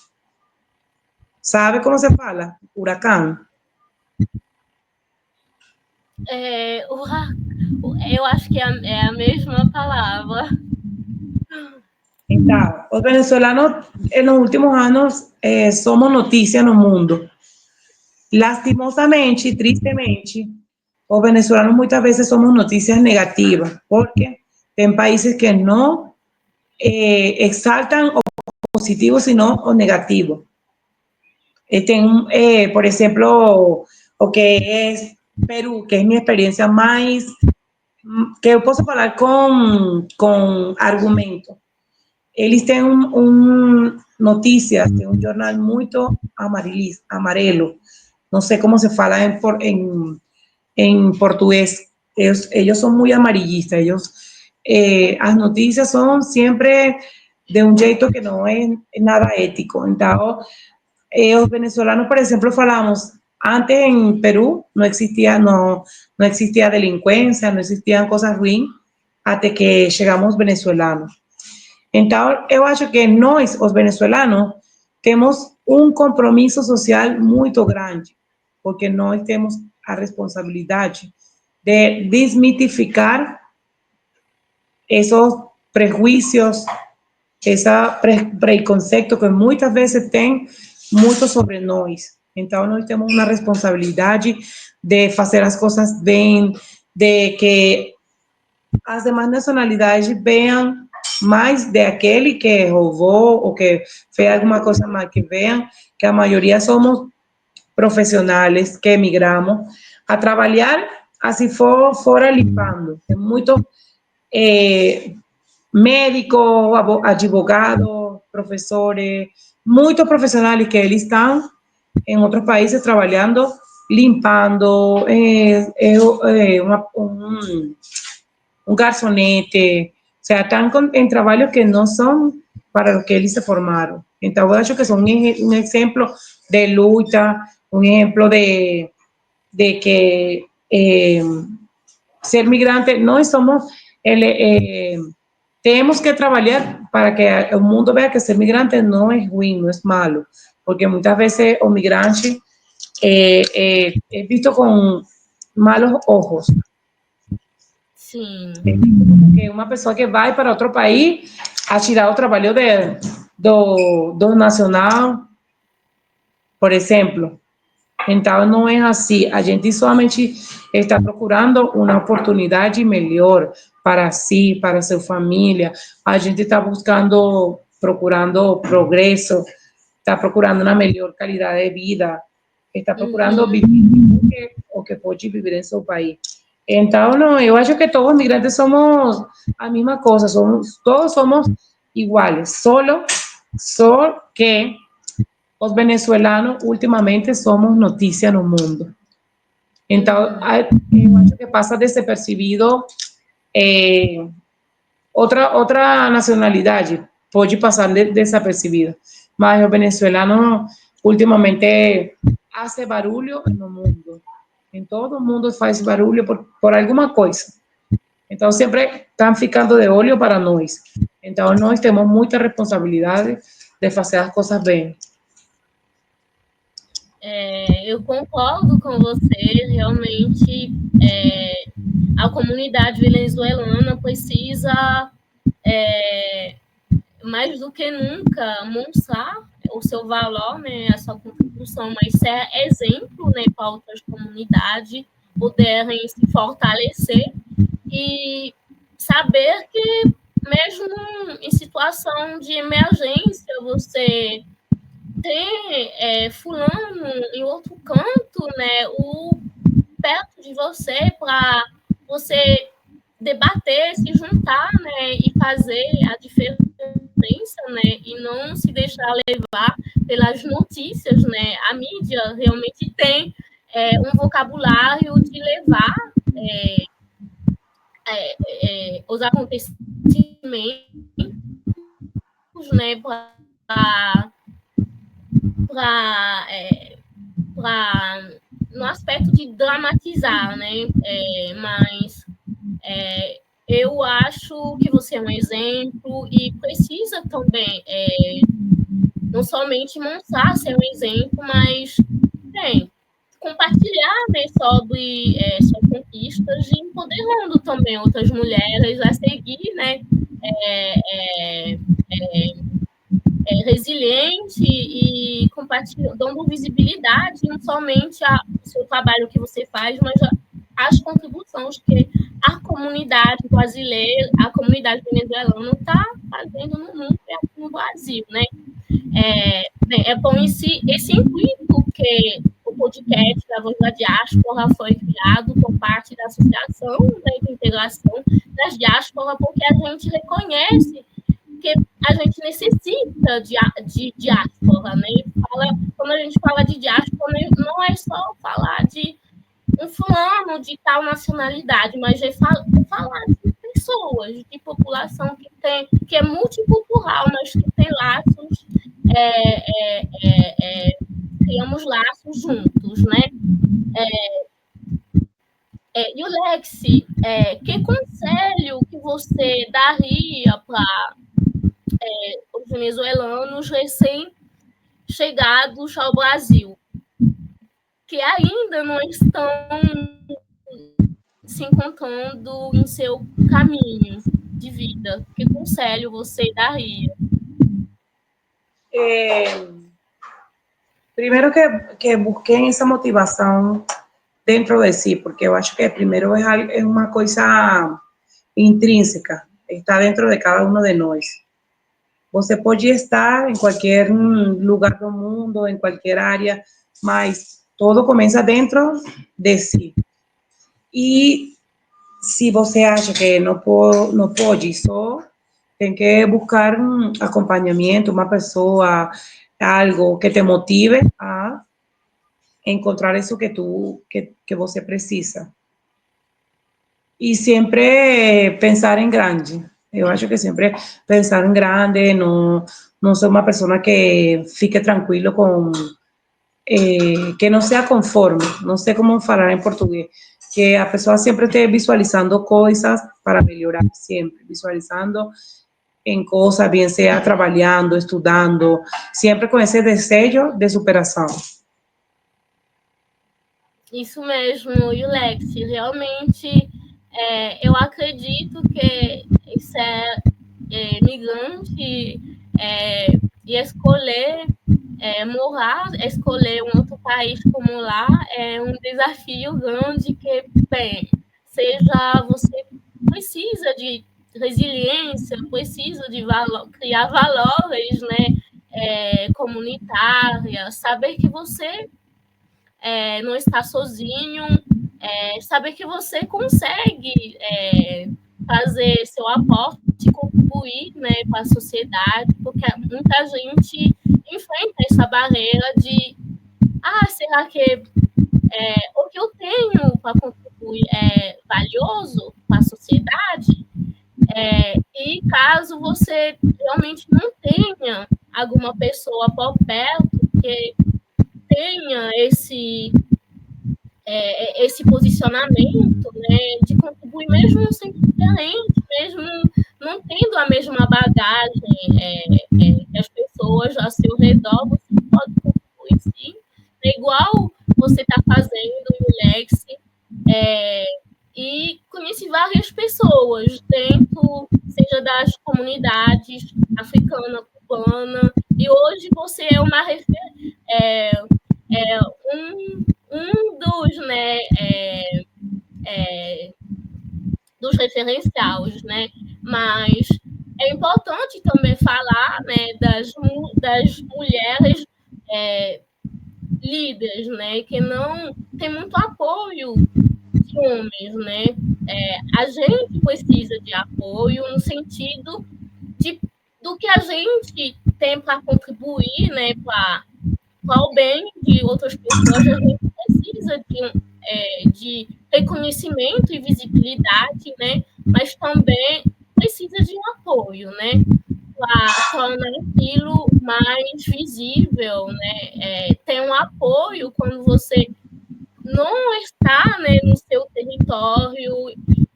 ¿Sabe cómo se fala? Huracán. Eu acho que é a mesma palavra. Então, os venezolanos, en los últimos años, somos noticia en el mundo. Lastimosamente y tristemente, los venezolanos muchas veces somos noticias negativas, porque en países que no exaltan o positivo, sino o negativo. Por ejemplo, o que es Perú, que es mi experiencia más, que eu posso falar com argumento. Eles têm notícias, tem um jornal muito amarelo, não sei como se fala em português, ellos son muy amarillistas, as noticias son siempre de un jeito que no es nada ético. Entonces, los venezolanos, por ejemplo, falamos, antes en Perú no existía delincuencia, no existían cosas ruins, hasta que llegamos venezolanos. Entonces, yo acho que nós, os venezolanos, temos un compromiso social muy grande, porque nós temos a responsabilidade de desmitificar esos prejuicios, esse preconceito que muitas vezes tem muito sobre nós. Então, nós temos uma responsabilidade de fazer as coisas bem, de que as demais nacionalidades venham mais de aquele que roubou ou que fez alguma coisa mal, que venham que a maioria somos profissionais que emigramos a trabalhar assim fora limpando. Tem muito médico, advogado, professores, muitos profissionais que eles estão em outros países trabalhando, limpando, um garçonete, o sea, están en trabajos que no son para lo que ellos se formaron. Entonces, yo acho que son un ejemplo de lucha, un ejemplo de que ser migrante, no somos, tenemos que trabajar para que el mundo vea que ser migrante no es ruim, no es malo, porque muchas veces o migrante es visto con malos ojos. Sim. Porque uma pessoa que vai para outro país a tirar o trabalho do nacional, por exemplo. Então, não é assim. A gente somente está procurando uma oportunidade melhor para si, para sua família. A gente está procurando progresso, está procurando uma melhor qualidade de vida, está procurando viver o que pode viver em seu país. Então, não, eu acho que todos os migrantes somos a mesma coisa, todos somos iguais, só que os venezolanos ultimamente somos notícia no mundo. Então, eu acho que passa despercebido outra nacionalidade, pode passar desapercebida, mas o venezolano ultimamente hace barulho no mundo. Em todo mundo faz barulho por alguma coisa. Então, sempre estão ficando de olho para nós. Então, nós temos muita responsabilidade de fazer as coisas bem. Eu concordo com você. Realmente, a comunidade venezuelana precisa mais do que nunca, mostrar o seu valor, né, a sua contribuição, mas ser exemplo, né, para outras comunidades poderem se fortalecer e saber que, mesmo em situação de emergência, você tem fulano em outro canto, né, perto de você, para você debater, se juntar, né, e fazer a diferença, né, e não se deixar levar pelas notícias, né. A mídia realmente tem um vocabulário de levar os acontecimentos, né, no aspecto de dramatizar, né, mas eu acho que você é um exemplo e precisa também não somente mostrar ser um exemplo, mas compartilhar, né, sobre suas conquistas e empoderando também outras mulheres a seguir, né, resiliente e dando visibilidade não somente ao seu trabalho que você faz, mas as contribuições que a comunidade brasileira, a comunidade venezuelana está fazendo no mundo e aqui no Brasil, né? É bom esse intuito que o podcast da Voz da Diáspora foi criado por parte da Associação, né, de Integração das Diásporas, porque a gente reconhece que a gente necessita de diáspora, né? Quando a gente fala de diáspora, não é só falar de um fulano de tal nacionalidade, mas é falar de pessoas, de população que é multicultural, mas que tem laços, criamos laços juntos, né? E o Lexi, que conselho que você daria para os venezuelanos recém-chegados ao Brasil, que ainda não estão se encontrando em seu caminho de vida? Que conselho você daria? Primeiro que busquem essa motivação dentro de si, porque eu acho que primeiro é uma coisa intrínseca, está dentro de cada um de nós. Você pode estar em qualquer lugar do mundo, em qualquer área, mas tudo começa dentro de si. E se você acha que não pode só, tem que buscar um acompanhamento, uma pessoa, algo que te motive a encontrar isso que você precisa. E sempre pensar em grande. Eu acho que sempre pensar em grande, não ser uma pessoa que fique tranquilo com... que não seja conforme, não sei como falar em português, que a pessoa sempre esteja visualizando coisas para melhorar, sempre visualizando em coisas, bem seja trabalhando, estudando, sempre com esse desejo de superação. Isso mesmo, Yulex, realmente eu acredito que esse migrante e escolher morar, escolher um outro país como lá é um desafio grande que, bem, seja você precisa de resiliência, precisa de criar valores, né, comunitários, saber que você não está sozinho, saber que você consegue fazer seu aporte, contribuir, né, para a sociedade, porque muita gente enfrenta essa barreira de será que o que eu tenho para contribuir é valioso para a sociedade? E caso você realmente não tenha alguma pessoa por perto que tenha esse posicionamento, né, de contribuir mesmo sendo diferente, mesmo não tendo a mesma bagagem que as pessoas ao seu redor, você pode contribuir sim. É igual você está fazendo o Lex, e conheci várias pessoas dentro, seja das comunidades africana, cubana, e hoje você é uma um dos, né, dos referenciais, né? Mas é importante também falar, né, das mulheres líderes, né, que não tem muito apoio de homens, né? A gente precisa de apoio no sentido do que a gente tem para contribuir, né, para o bem de outras pessoas. A gente precisa de reconhecimento e visibilidade, né? Mas também precisa de um apoio, né? Para tornar aquilo mais visível, né? Ter um apoio quando você não está, né, no seu território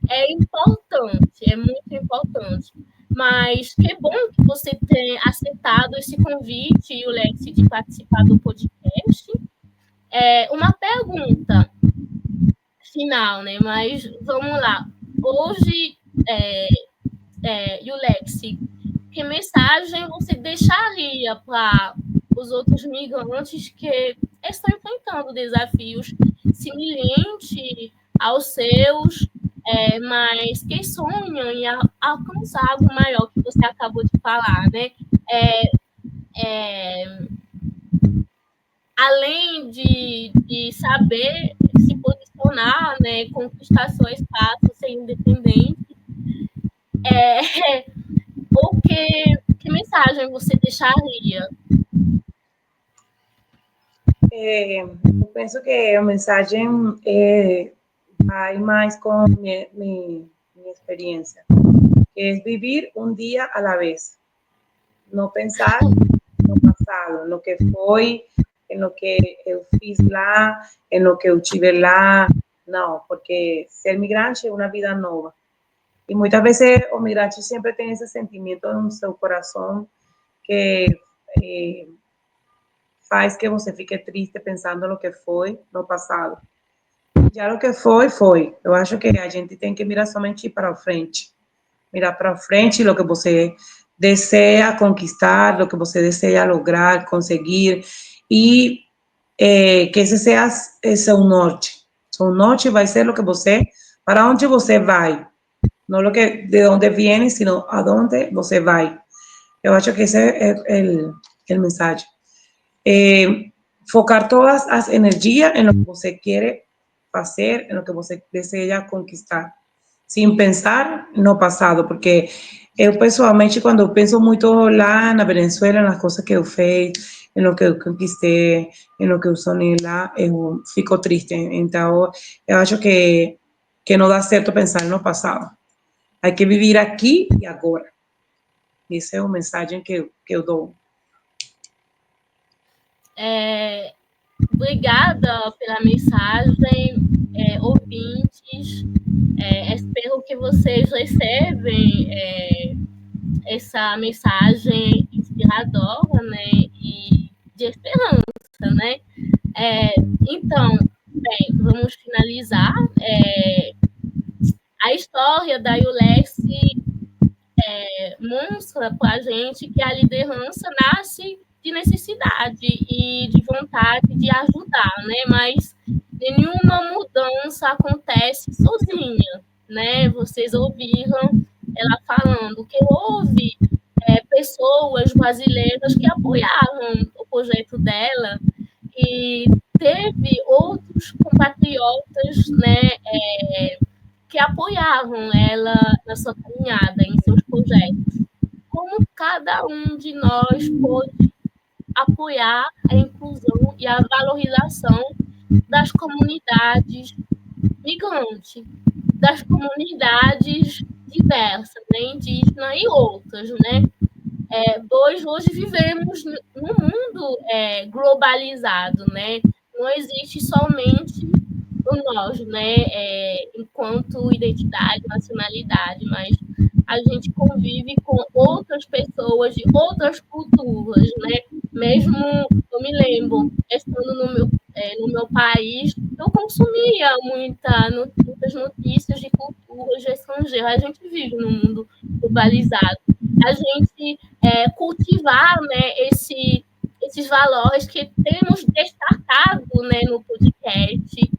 é importante, é muito importante. Mas que bom que você tenha aceitado esse convite, Alex, de participar do podcast. Uma pergunta final, né? Mas vamos lá. Hoje, Alex, que mensagem você deixaria para os outros migrantes que estão enfrentando desafios semelhantes aos seus, mas que sonham em alcançar algo maior, que você acabou de falar, né? Além de saber se posicionar, né, conquistar seu espaço, ser independente, que mensagem você deixaria? Eu penso que a mensagem vai mais com minha experiência, que é viver um dia a la vez, não pensar no passado, no que foi, no que eu fiz lá, no que eu tive lá, não, porque ser migrante é uma vida nova. E muitas vezes o migrante sempre tem esse sentimento no seu coração que faz que você fique triste pensando no que foi no passado. Já o que foi, foi. Eu acho que a gente tem que mirar somente para frente. Mirar para frente o que você deseja conquistar, o que você deseja lograr, conseguir. E que esse seja seu norte. Seu norte vai ser o que você, para onde você vai. Não o que, de onde viene, sino a onde você vai. Eu acho que esse é o mensagem. Focar todas as energias em lo que você quer fazer, em lo que você deseja conquistar, sem pensar no passado, porque eu pessoalmente, quando eu penso muito lá na Venezuela, nas coisas que eu fiz, em lo que eu conquistei, em lo que eu sonhei lá, eu fico triste. Então, eu acho que não dá certo pensar no passado. Hay que viver aqui e agora. Essa é a mensagem que eu dou. Obrigada pela mensagem, ouvintes. Espero que vocês recebem essa mensagem inspiradora, né, e de esperança, né? Então, bem, vamos finalizar. A história da Iulex mostra para a gente que a liderança nasce de necessidade e de vontade de ajudar, né? Mas nenhuma mudança acontece sozinha, né? Vocês ouviram ela falando que houve pessoas brasileiras que apoiaram o projeto dela e teve outros compatriotas, né, que apoiavam ela na sua caminhada, em seus projetos. Como cada um de nós pôde apoiar a inclusão e a valorização das comunidades migrantes, das comunidades diversas, né, indígenas e outras, né? Pois hoje vivemos num mundo globalizado, né? Não existe somente o nós, né? Enquanto identidade, nacionalidade, mas a gente convive com outras pessoas de outras culturas, né? Mesmo eu me lembro, estando no meu país, eu consumia muitas muitas notícias de culturas estrangeiras. A gente vive num mundo globalizado. A gente cultivar, né, esses valores que temos destacado, né, no podcast,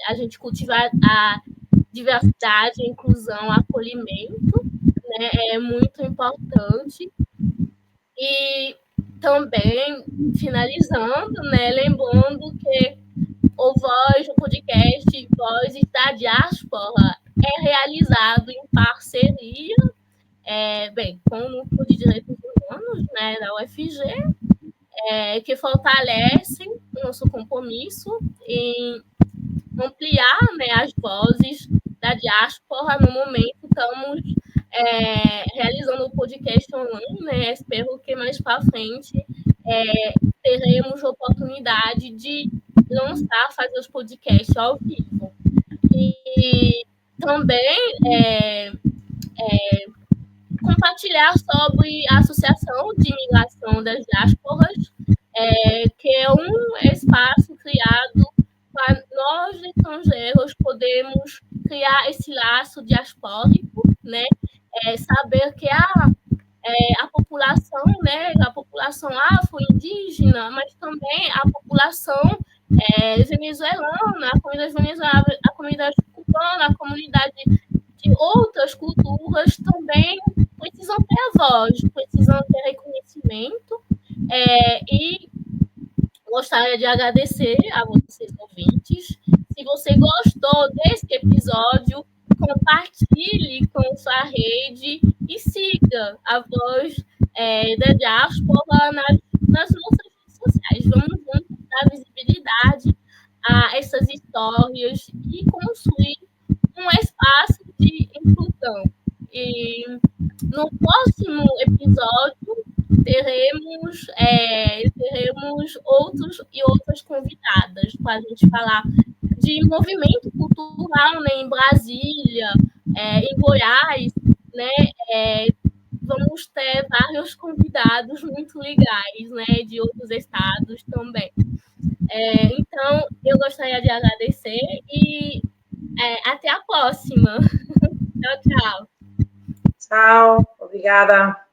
a gente cultivar a diversidade, a inclusão, o acolhimento, né, é muito importante. E também, finalizando, né, lembrando que o Voz, o podcast Vozes da Diáspora, é realizado em parceria com o Núcleo de Direitos Humanos, né, da UFG, que fortalecem o nosso compromisso em ampliar, né, as vozes da diáspora. No momento, estamos realizando o podcast online, né? Espero que mais para frente teremos a oportunidade de lançar, fazer os podcasts ao vivo. E também compartilhar sobre a Associação de Imigração das Diásporas, que é um espaço criado para nós, estrangeiros, podemos criar esse laço diaspórico, né? Saber que a população, né, a população afro-indígena, mas também a população venezuelana, a comunidade venezuelana, a comunidade cubana, a comunidade de outras culturas também precisam ter voz, precisam ter reconhecimento, e gostaria de agradecer a vocês, ouvintes. Se você gostou desse episódio, compartilhe com sua rede e siga a Voz da Diáspora nas nossas redes sociais. Vamos juntos dar visibilidade a essas histórias e construir um espaço de inclusão. E no próximo episódio teremos outros e outras convidadas para a gente falar de movimento cultural, né, em Brasília, em Goiás, né? Vamos ter vários convidados muito legais, né, de outros estados também. Então, eu gostaria de agradecer e até a próxima. Tchau, tchau. Tchau, obrigada.